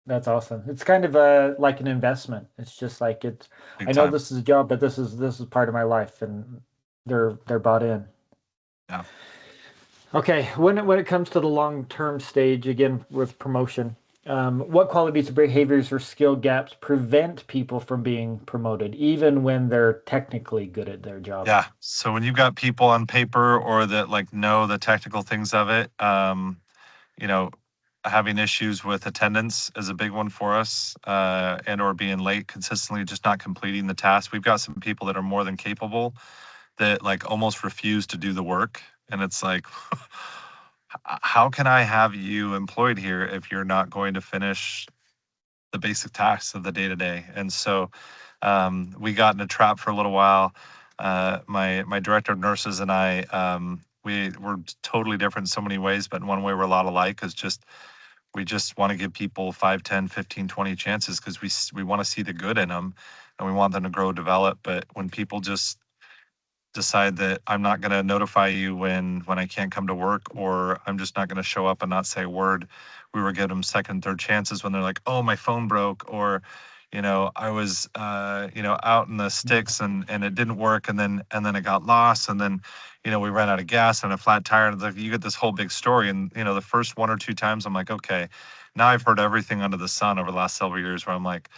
That's awesome. It's kind of a like an investment. It's just like it's. Big I know time. this is a job, but this is part of my life, and they're bought in. Yeah. Okay, when it comes to the long term stage, again with promotion, what qualities or behaviors or skill gaps prevent people from being promoted, even when they're technically good at their job? Yeah. So when you've got people on paper or that like know the technical things of it, you know, having issues with attendance is a big one for us, and or being late consistently, just not completing the task. We've got some people that are more than capable that like almost refuse to do the work, and it's like, how can I have you employed here if you're not going to finish the basic tasks of the day to day? And so we got in a trap for a little while. My director of nurses and I, we were totally different in so many ways, but in one way we're a lot alike. Is just we just want to give people 5, 10, 15, 20 chances, because we want to see the good in them, and we want them to grow, develop. But when people just decide that I'm not going to notify you when I can't come to work, or I'm just not going to show up and not say a word, we were giving them second, third chances when they're like, oh, my phone broke, or I was out in the sticks, and it didn't work, and then it got lost, and then we ran out of gas and a flat tire, and it's like you get this whole big story. And the first one or two times I'm like, okay, now I've heard everything under the sun over the last several years, where I'm like,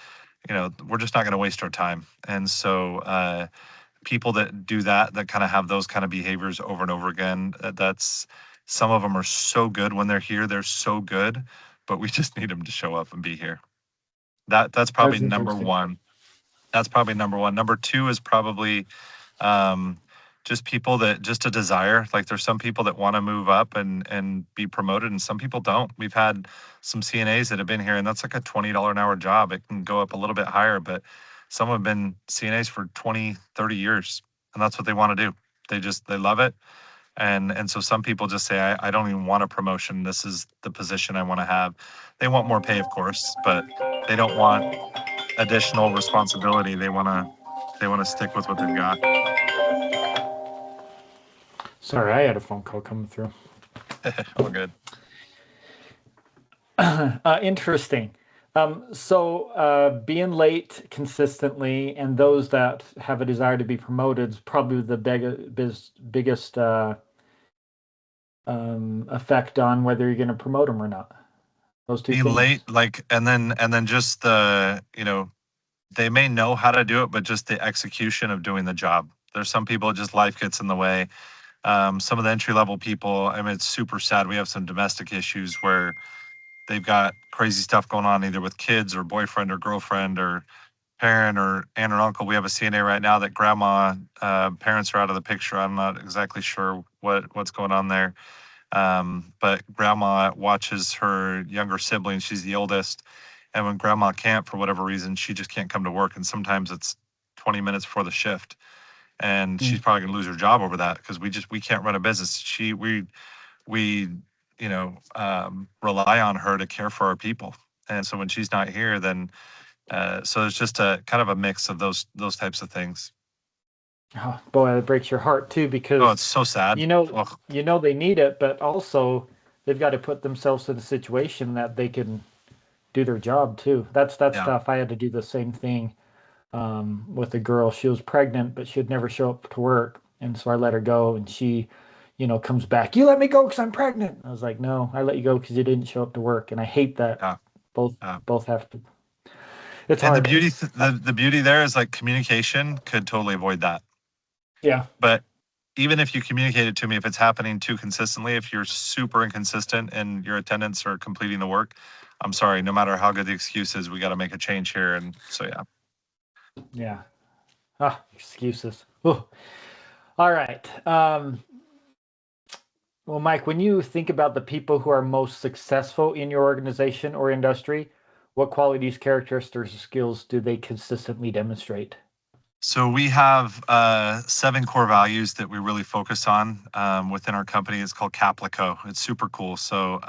we're just not going to waste our time. And so people that do that kind of have those kind of behaviors over and over again, that's some of them are so good when they're here, they're so good, but we just need them to show up and be here. That's probably That's number interesting. one. That's probably number one. Number two is probably um, just people that just a desire. Like there's some people that want to move up and be promoted, and some people don't. We've had some CNAs that have been here, and that's like a $20 an hour job. It can go up a little bit higher, but some have been CNAs for 20, 30 years, and that's what they want to do. They love it. And so some people just say, I don't even want a promotion. This is the position I want to have. They want more pay, of course, but they don't want additional responsibility. They want to stick with what they've got. Sorry, I had a phone call coming through. All good. Interesting. So being late consistently and those that have a desire to be promoted is probably the biggest effect on whether you're going to promote them or not. Those two Being things. late, like, and then just they may know how to do it, but just the execution of doing the job. There's some people, just life gets in the way. Some of the entry level people, I mean, it's super sad. We have some domestic issues where they've got crazy stuff going on, either with kids or boyfriend or girlfriend or parent or aunt or uncle. We have a CNA right now that grandma, parents are out of the picture. I'm not exactly sure what's going on there. But grandma watches her younger sibling. She's the oldest. And when grandma can't, for whatever reason, she just can't come to work. And sometimes it's 20 minutes before the shift. And she's Mm. probably gonna lose her job over that, because we can't run a business. We rely on her to care for our people. And so when she's not here, then so it's just a kind of a mix of those types of things. Oh, boy, that breaks your heart too Oh, because it's so sad. you know Ugh, you know they need it, but also they've got to put themselves in a situation that they can do their job too. That's yeah. tough. I had to do the same thing with a girl. She was pregnant, but she'd never show up to work, and so I let her go. And she, comes back. You let me go because I'm pregnant. I was like, no, I let you go because you didn't show up to work, and I hate that. Yeah. Both Yeah. both have to. It's And the hard. beauty, the beauty there is, like, communication could totally avoid that. Yeah. But even if you communicate it to me, if it's happening too consistently, if you're super inconsistent in your attendance or completing the work, I'm sorry. No matter how good the excuse is, we got to make a change here. And so, yeah. Yeah. Ah, excuses. Ooh. All right. Well, Mike, when you think about the people who are most successful in your organization or industry, what qualities, characteristics, or skills do they consistently demonstrate? So we have 7 core values that we really focus on within our company. It's called Caplico. It's super cool. So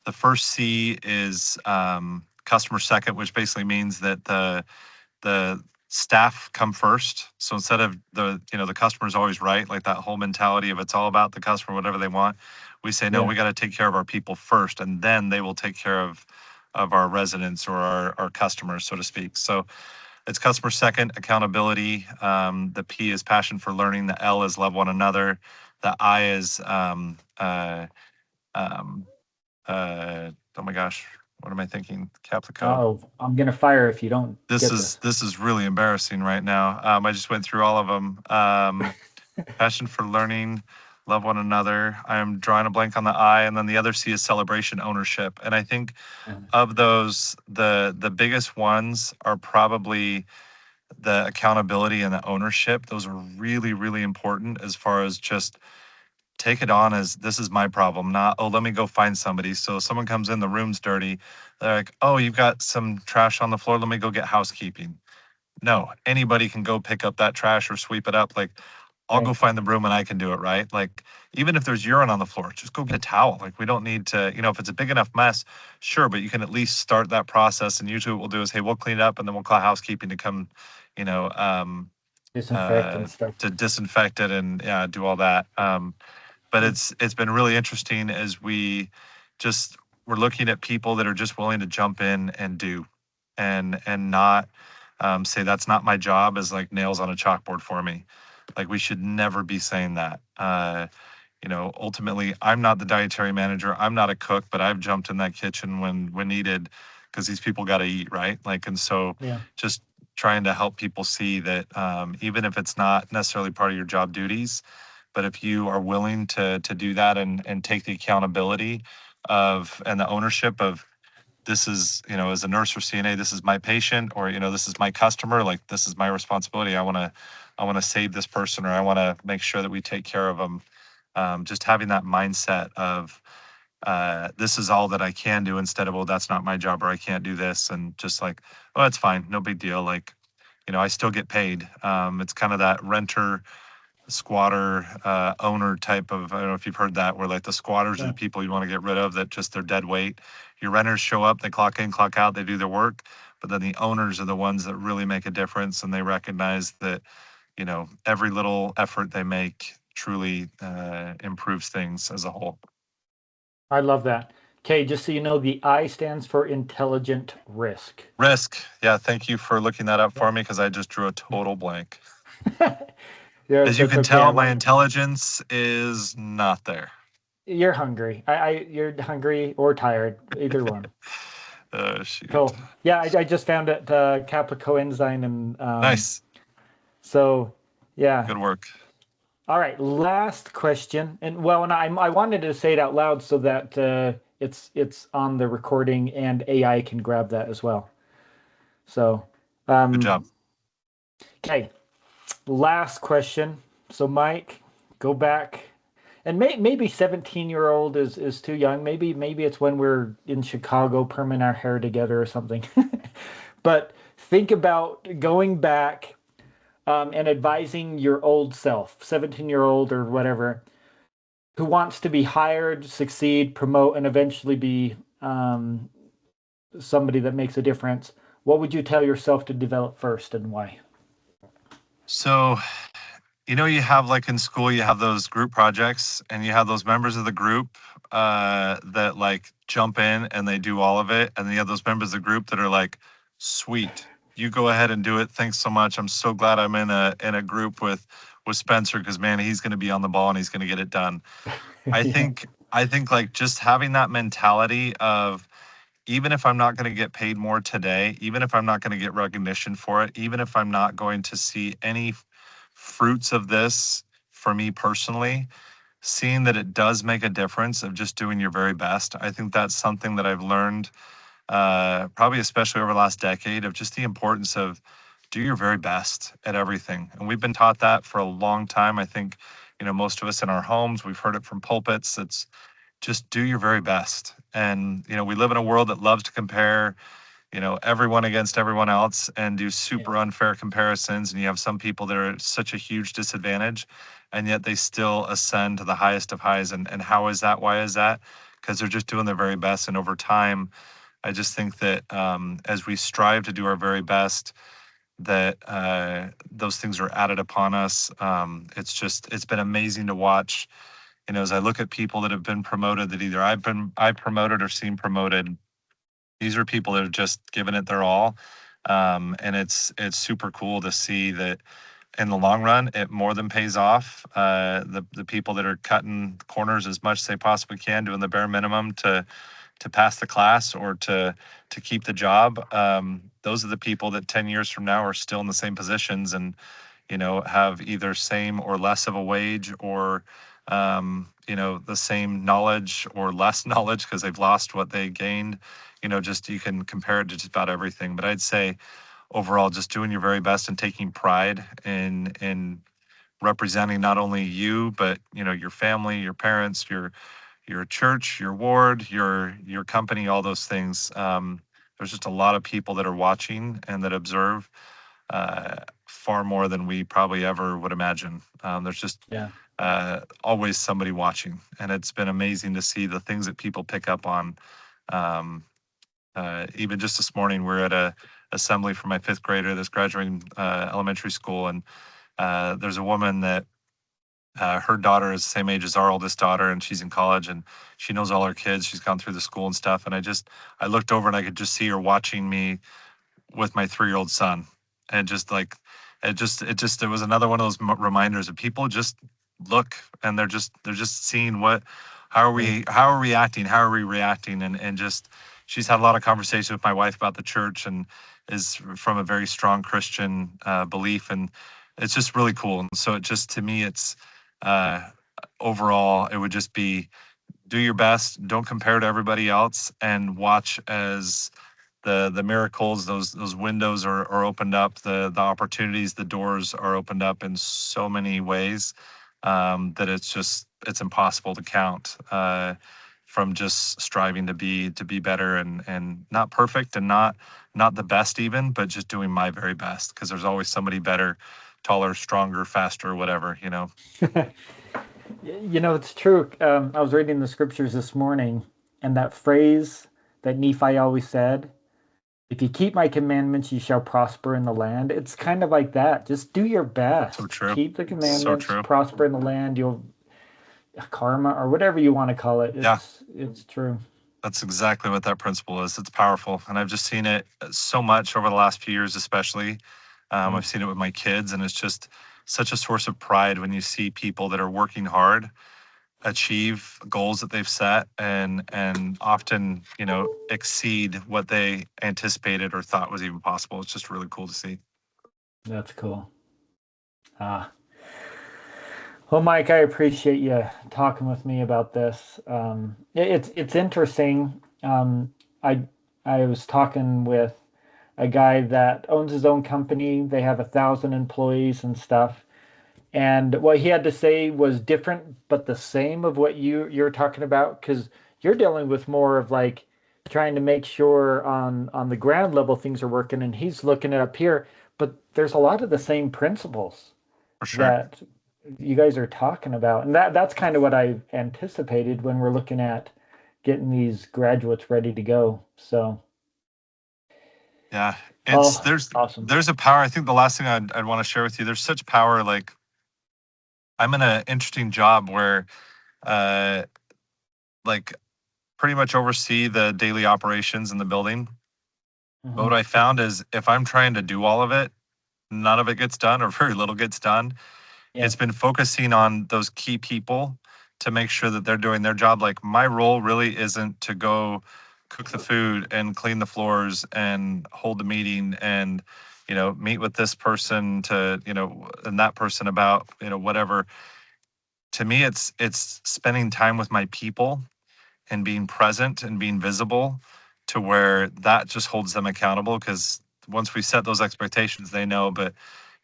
the first C is customer second, which basically means that the staff come first. So instead of the customer's always right, like that whole mentality of it's all about the customer, whatever they want, we say no, Yeah. we got to take care of our people first, and then they will take care of our residents or our customers, so to speak. So it's customer second, accountability. The P is passion for learning. The L is love one another. The I is um, oh my gosh, what am I thinking? Caplico. Oh, I'm gonna fire if you don't This get is this. this is really embarrassing right now. I just went through all of them. Passion for learning, love one another. I'm drawing a blank on the I, and then the other C is celebration, ownership. And I think of those, the biggest ones are probably the accountability and the ownership. Those are really, really important, as far as just take it on as this is my problem, not, oh, let me go find somebody. So if someone comes in, the room's dirty, they're like, oh, you've got some trash on the floor, let me go get housekeeping. No, anybody can go pick up that trash or sweep it up. Like, I'll go Right. find the broom and I can do it, right? Like, even if there's urine on the floor, just go get a towel. Like, we don't need to, if it's a big enough mess, sure, but you can at least start that process. And usually what we'll do is, hey, we'll clean it up and then we'll call housekeeping to come, you know, um, Disinfect and stuff. to disinfect it and, yeah, do all that. But Mm. it's been really interesting as we're looking at people that are just willing to jump in and do. and not say that's not my job as like nails on a chalkboard for me. Like we should never be saying that. Ultimately, I'm not the dietary manager. I'm not a cook, but I've jumped in that kitchen when needed because these people got to eat, right? Like, and so Yeah. just trying to help people see that even if it's not necessarily part of your job duties, but if you are willing to do that and take the accountability of and the ownership of this is, as a nurse or CNA, this is my patient, or this is my customer, like this is my responsibility. I want to save this person, or I want to make sure that we take care of them. Just having that mindset of this is all that I can do instead of, well, that's not my job, or I can't do this, and just like, oh, it's fine, no big deal. Like, I still get paid. It's kind of that renter squatter owner type of, I don't know if you've heard that, where like the squatters are the Yeah. people you want to get rid of, that just they're dead weight. Your renters show up, they clock in, clock out, they do their work, but then the owners are the ones that really make a difference, and they recognize that every little effort they make truly improves things as a whole. I love that. Okay, just so you know, the I stands for intelligent risk. Risk. Yeah, thank you for looking that up Yeah. for me, because I just drew a Yeah. total blank. Yes, As you that's can okay. I tell, my want intelligence is not there. you're hungry. You're hungry or tired, either one. Shoot. Cool. Yeah, I just found it kappa coenzyme and Nice. so yeah. Good work. All right, last question. And well, and I wanted to say it out loud so that it's on the recording and AI can grab that as well. So, Good job. okay, last question. So, Mike, go back, and maybe 17-year-old is too young. Maybe it's when we're in Chicago perming our hair together or something. But think about going back and advising your old self, 17-year-old or whatever, who wants to be hired, succeed, promote, and eventually be somebody that makes a difference. What would you tell yourself to develop first and why? So, you have like in school, you have those group projects, and you have those members of the group that like jump in and they do all of it. And then you have those members of the group that are like, sweet, you go ahead and do it. Thanks so much. I'm so glad I'm in a group with Spencer, because man, he's going to be on the ball and he's going to get it done. I Yeah, think I think like just having that mentality of, even if I'm not going to get paid more today, even if I'm not going to get recognition for it, even if I'm not going to see any fruits of this for me personally, seeing that it does make a difference of just doing your very best. I think that's something that I've learned, probably especially over the last decade, of just the importance of do your very best at everything. And we've been taught that for a long time. I think, most of us in our homes, we've heard it from pulpits. It's just do your very best. And, we live in a world that loves to compare, everyone against everyone else and do yeah, super unfair comparisons. And you have some people that are at such a huge disadvantage, and yet they still ascend to the highest of highs. And how is that? Why is that? Because they're just doing their very best. And over time, I just think that as we strive to do our very best, that those things are added upon us. It's been amazing to watch, as I look at people that have been promoted, that either I've promoted or seen promoted. These are people that are just giving it their all. And it's super cool to see that in the long run, it more than pays off. The people that are cutting corners as much as they possibly can, doing the bare minimum to pass the class or to keep the job. Those are the people that 10 years from now are still in the same positions, and have either same or less of a wage, or the same knowledge or less knowledge because they've lost what they gained. Just you can compare it to just about everything. But I'd say overall, just doing your very best and taking pride in representing not only you, but your family, your parents, your church, your ward, your company, all those things. There's just a lot of people that are watching and that observe far more than we probably ever would imagine. There's just yeah, always somebody watching, and it's been amazing to see the things that people pick up on. Um, Even just this morning, we're at a assembly for my fifth grader that's graduating elementary school, and there's a woman that her daughter is the same age as our oldest daughter, and she's in college, and she knows all her kids. She's gone through the school and stuff. And I looked over and I could just see her watching me with my 3-year-old son. And just like it was another one of those reminders of people just look, and they're just seeing what Yeah. how are we acting, how are we reacting, and just she's had a lot of conversation with my wife about the church, and is from a very strong Christian belief, and it's just really cool. And so it just, to me, it's uh overall, it would just be, do your best, don't compare to everybody else, and watch as the miracles, those windows are opened up, the opportunities, the doors are opened up in so many ways, that it's impossible to count, from just striving to be better, and not perfect, and not the best even, but just doing my very best, because there's always somebody better, taller, stronger, faster, whatever. It's true. I was reading the scriptures this morning, and that phrase that Nephi always said, if you keep my commandments, you shall prosper in the land. It's kind of like that. Just do your So best. true. Keep the So commandments, true. prosper in the land. You'll karma or whatever you want to call it. Yeah. It's true. That's exactly what that principle is. It's powerful. And I've just seen it so much over the last few years, especially. Yeah. I've seen it with my kids, and it's just such a source of pride when you see people that are working hard achieve goals that they've set, and often, exceed what they anticipated or thought was even possible. It's just really cool to see. That's cool. Ah. Well, Mike, I appreciate you talking with me about this. It's interesting. I I was talking with a guy that owns his own company. They have 1,000 employees and stuff. And what he had to say was different, but the same of what you're talking about, because you're dealing with more of like trying to make sure on the ground level things are working, and he's looking it up here. But there's a lot of the same principles For sure. that you guys are talking about, and that's kind of what I anticipated when we're looking at getting these graduates ready to go. So, Yeah. It's oh, there's awesome. there's a power. I think the last thing I'd want to share with you, there's such power. Like, I'm in an interesting job where, uh like, pretty much oversee the daily operations in the building. But Hmm. what I found is, if I'm trying to do all of it, none of it gets done, or very little gets done. Yeah, It's been focusing on those key people to make sure that they're doing their job. Like, my role really isn't to go cook the food and clean the floors and hold the meeting, and meet with this person to and that person about whatever. To me, it's spending time with my people and being present and being visible, to where that just holds them accountable, because once we set those expectations, they know. But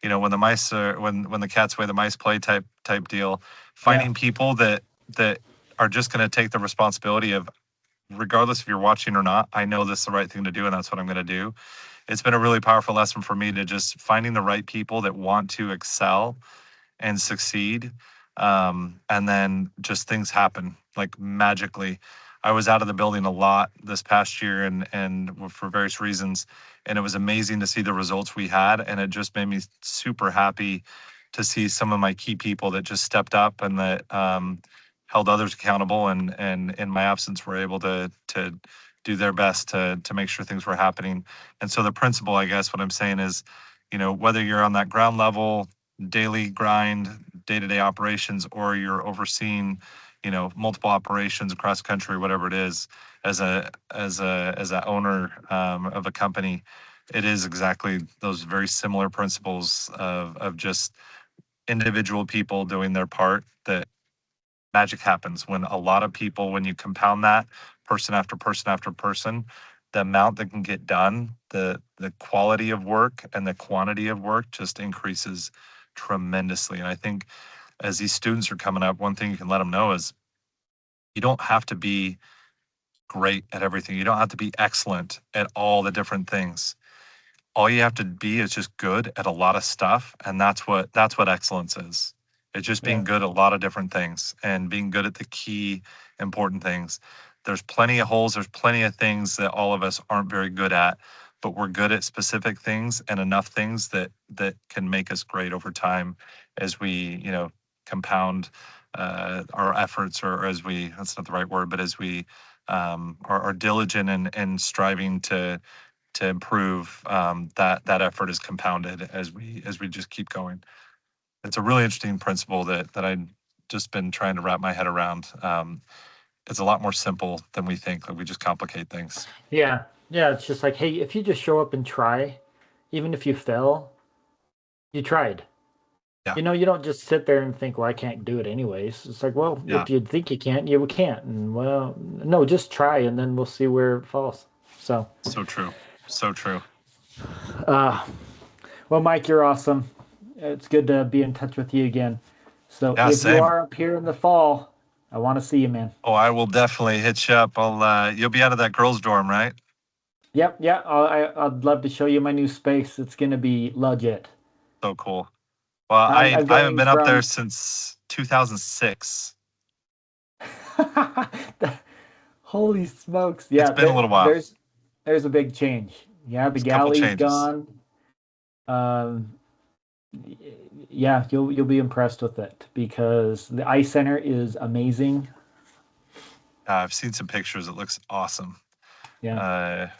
when the mice are when the cat's away, the mice play type deal. yeah, Finding people that are just going to take the responsibility of, regardless if you're watching or not, I know this is the right thing to do, and that's what I'm going to do. It's been a really powerful lesson for me, to just finding the right people that want to excel and succeed. And then just things happen like magically. I was out of the building a lot this past year, and for various reasons, and it was amazing to see the results we had, and it just made me super happy to see some of my key people that just stepped up, and that held others accountable, and in my absence were able to do their best to make sure things were happening. And so the principle, I guess, what I'm saying is, whether you're on that ground level, daily grind, day-to-day operations, or you're overseeing, multiple operations across the country, whatever it is, as a owner, of a company, it is exactly those very similar principles of just individual people doing their part, that magic happens when a lot of people, when you compound that, person after person after person, the amount that can get done, the quality of work and the quantity of work just increases tremendously. And I think, as these students are coming up, one thing you can let them know is, you don't have to be great at everything. You don't have to be excellent at all the different things. All you have to be is just good at a lot of stuff, and that's what excellence is. It's just yeah, being good at a lot of different things, and being good at the key important things. There's plenty of holes, there's plenty of things that all of us aren't very good at, but we're good at specific things, and enough things that can make us great over time, as we compound our efforts, or as we, that's not the right word, but as we are diligent and striving to improve, that effort is compounded as we just keep going. It's a really interesting principle that I've just been trying to wrap my head around. It's a lot more simple than we think. Like we just complicate things. Yeah. Yeah. It's just like, hey, if you just show up and try, even if you fail, you tried. Yeah, You don't just sit there and think, well, I can't do it anyways. It's like, well, yeah, if you think you can't, you can't. And well, no, just try and then we'll see where it falls. So, so true, so true. uh, well, Mike, you're awesome. It's good to be in touch with you again. So Yeah, if you same. are up here in the fall, I want to see you, man. Oh, I will definitely hit you up. You'll be out of that girls' dorm, right? Yep, yeah. I'd love to show you my new space. It's gonna be legit. So cool. Well, I'm I haven't going been up there from. since 2006. Holy smokes! It's Yeah, been a little while. there's a big change. Yeah, the There's a couple galley's changes. gone. Um, yeah, you'll be impressed with it because the ice center is amazing. I've seen some pictures. It looks awesome. Yeah. Uh,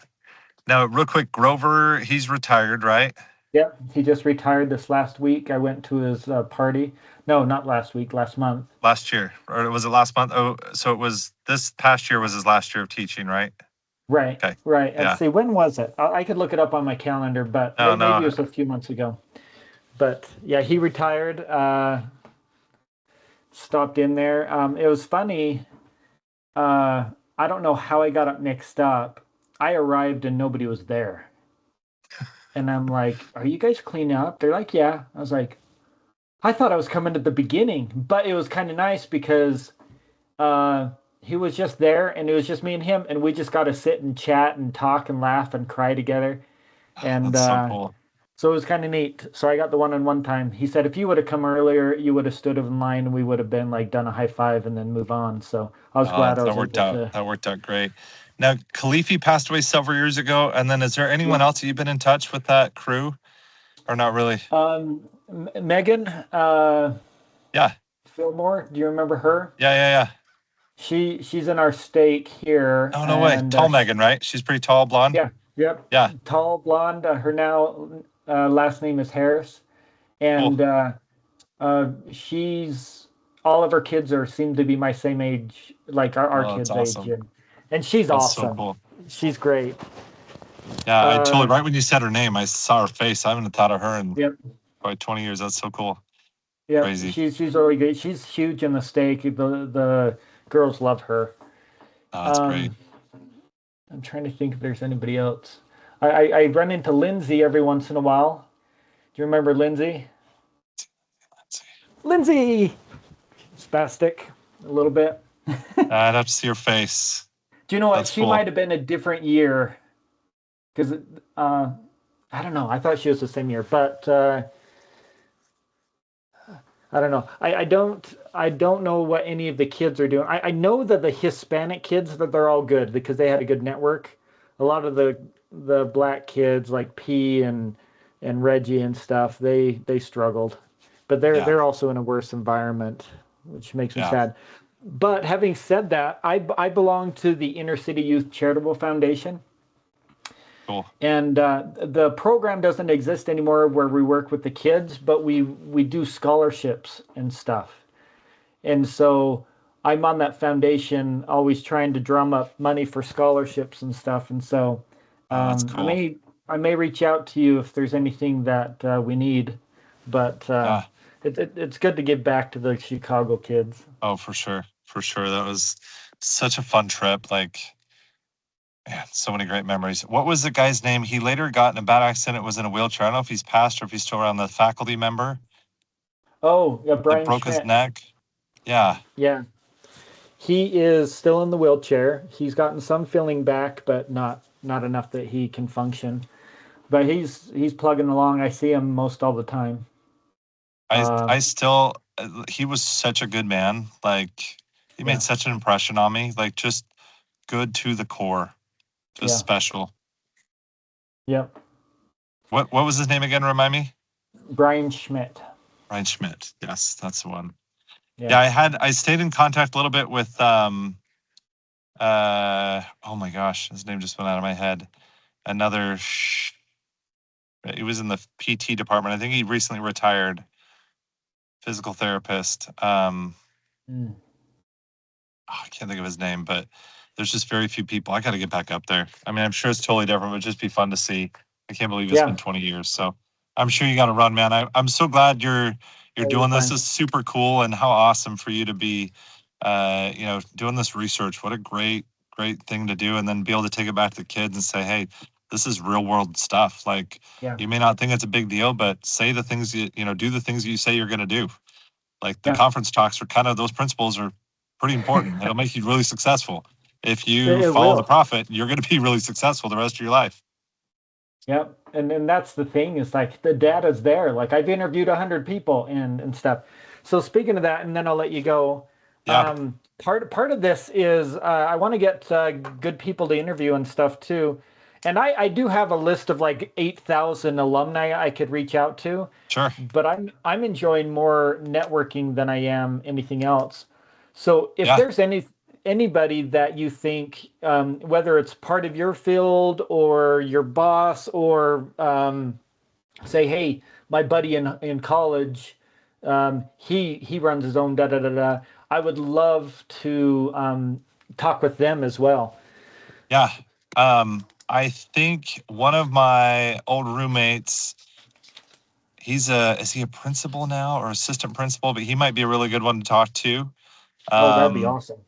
Now, real quick, Grover, he's retired, right? Yep, he just retired this last week. I went to his party. No, not last week, last month. Last year, or was it last month? Oh, so it was this past year was his last year of teaching, right? Right, Okay. right. Let's Yeah. see, when was it? I could look it up on my calendar, but No, maybe it no. was a few months ago. But yeah, he retired. Stopped in there. It was funny. Uh, I don't know how I got up mixed up. I arrived and nobody was there. And I'm like, "Are you guys cleaning up?" They're like, "Yeah." I was like, "I thought I was coming at the beginning," but it was kind of nice because he was just there and it was just me and him, and we just got to sit and chat and talk and laugh and cry together. And That's so cool. so it was kind of neat. So I got the one-on-one time. He said, if you would have come earlier, you would have stood in line and we would have been like done a high five and then move on. So I was glad I That was worked able out. to. That worked out great. Now, Khalifi passed away several years ago, and then is there anyone Yeah. else that you've been in touch with that crew, or not really? Megan Yeah, Fillmore, do you remember her? yeah, yeah, yeah. She's in our stake here, Oh, no way. and Tall Megan, right? She's pretty tall, blonde. yeah, yep, Yeah, tall blonde. Her now last name is Harris, cool. and she's all of her kids are seem to be my same age, like our Oh, that's kids' age, awesome. and she's That's so awesome. cool. She's great. Yeah, I totally, Uh, right when you said her name, I saw her face. I haven't thought of her in yep, probably 20 years. That's so cool. yep. Crazy. She's really good. She's huge in the stake. The girls love her. Oh, that's great. Um, I'm trying to think if there's anybody else. I run into Lindsay every once in a while. Do you remember Lindsay? Let's see. Lindsay, spastic, a little bit. I'd have to see her face. Do you know what? That's She cool. might have been a different year because uh, I don't know. I thought she was the same year, but I don't know. I don't know what any of the kids are doing. I know that the Hispanic kids that they're all good because they had a good network. A lot of the black kids like P and Reggie and stuff, they struggled. But Yeah, they're also in a worse environment, which makes me yeah, sad. But having said that, I belong to the Inner City Youth Charitable Foundation. cool. And the program doesn't exist anymore where we work with the kids, but we do scholarships and stuff. And so I'm on that foundation, always trying to drum up money for scholarships and stuff. And so Oh, that's I cool. may reach out to you if there's anything that we need. But Yeah. it's good to give back to the Chicago kids. Oh, for sure. For sure. That was such a fun trip. Like, man, so many great memories. What was the guy's name? He later got in a bad accident, was in a wheelchair. I don't know if he's passed or if he's still around, the faculty member Oh, yeah, that Brian broke his Schmidt. neck. Yeah. Yeah, he is still in the wheelchair. He's gotten some feeling back, but not enough that he can function. But he's plugging along. I see him most all the time. Uh, I still, he was such a good man. Like, he made yeah, such an impression on me. Like, just good to the core, just yeah, special. yep. What was his name again? Remind me. Brian Schmidt. Ryan Schmidt. Yes, that's the one. Yeah. Yeah, I stayed in contact a little bit with oh my gosh, his name just went out of my head. another. He was in the PT department. I think he recently retired. Physical therapist. Mm. I can't think of his name, but there's just very few people. I got to get back up there. I mean, I'm sure it's totally different, but it'd just be fun to see. I can't believe it's been Yeah. 20 years. So I'm sure you got to run, man. I'm so glad you're Oh, you're doing this. fine. This is super cool, and how awesome for you to be, doing this research. What a great thing to do, and then be able to take it back to the kids and say, hey, this is real world stuff. Like, Yeah. you may not think it's a big deal, but say the things do the things you say you're going to do. Like the Yeah. conference talks are kind of, those principles are pretty important. It'll make you really successful. If you It follow the will. profit, you're going to be really successful the rest of your life. Yep. And that's the thing is like the data's there. Like I've interviewed 100 people and stuff. So speaking of that, and then I'll let you go. Yeah, Part of this is I want to get good people to interview and stuff too. And I do have a list of like 8,000 alumni I could reach out to, sure. but I'm enjoying more networking than I am anything else. So if Yeah, there's anybody that you think, whether it's part of your field or your boss, or say, hey, my buddy in college, he runs his own da da da da. I would love to talk with them as well. yeah. I think one of my old roommates, is he a principal now or assistant principal? But he might be a really good one to talk to. Oh, that'd be Um, awesome.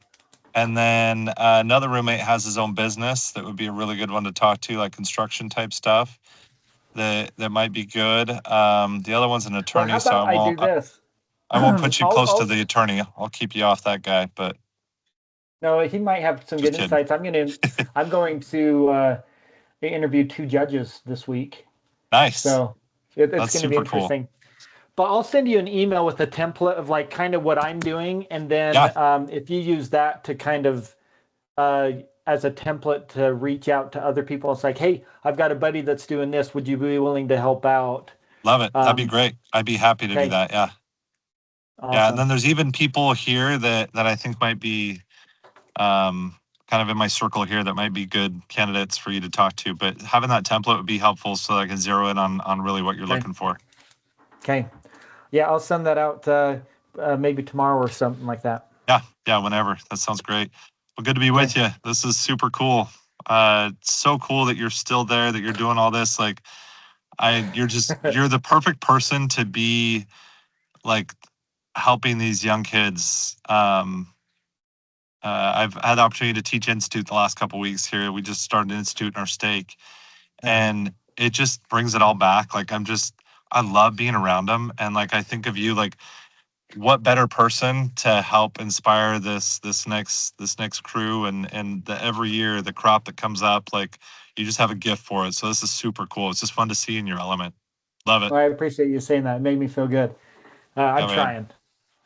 and then another roommate has his own business that would be a really good one to talk to, like construction type stuff. That might be good. The other one's an Well, attorney, how so about I do this? I won't put you close to I'll the attorney. I'll keep you off that guy, but no, he might have some just good kidding. insights. I'm going to interview 2 judges this week. Nice. So it's That's going to be super cool. interesting. But I'll send you an email with a template of like kind of what I'm doing, and Yeah, then if you use that to kind of uh, as a template to reach out to other people, it's like, hey, I've got a buddy that's doing this. Would you be willing to help out? love it. That'd be Um, great. I'd be happy to do okay, that. Yeah. Yeah. And then awesome. there's even people here that I think might be um, kind of in my circle here that might be good candidates for you to talk to. But having that template would be helpful so that I can zero in on really what you're Okay, looking for. okay, yeah, I'll send that out maybe tomorrow or something like that. Yeah. Yeah. Whenever. That sounds great. Well, good to be Okay, with you. This is super cool. It's so cool that you're still there, that you're doing all this. Like, you're the perfect person to be like helping these young kids. I've had the opportunity to teach institute the last couple weeks here. We just started an institute in our stake, uh, and it just brings it all back. Like, I love being around them, and like I think of you, like, what better person to help inspire this next crew, and every year the crop that comes up, like, you just have a gift for it. So this is super cool. It's just fun to see in your element. Love it. well, I appreciate you saying that. It made me feel good. I'm Yeah, man. trying.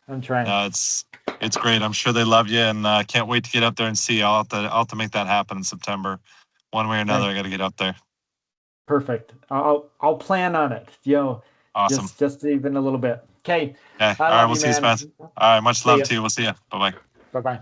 I'm trying. It's great. I'm sure they love you, and can't wait to get up there and see you. I'll have to make that happen in September, one way or another. Okay, I got to get up there. perfect. I'll plan on it. Awesome. Just even a little bit. Okay, Okay. I All right. love We'll you, see you, man. Spence. All right. Much See love you. to you. We'll see you. Bye bye. Bye bye.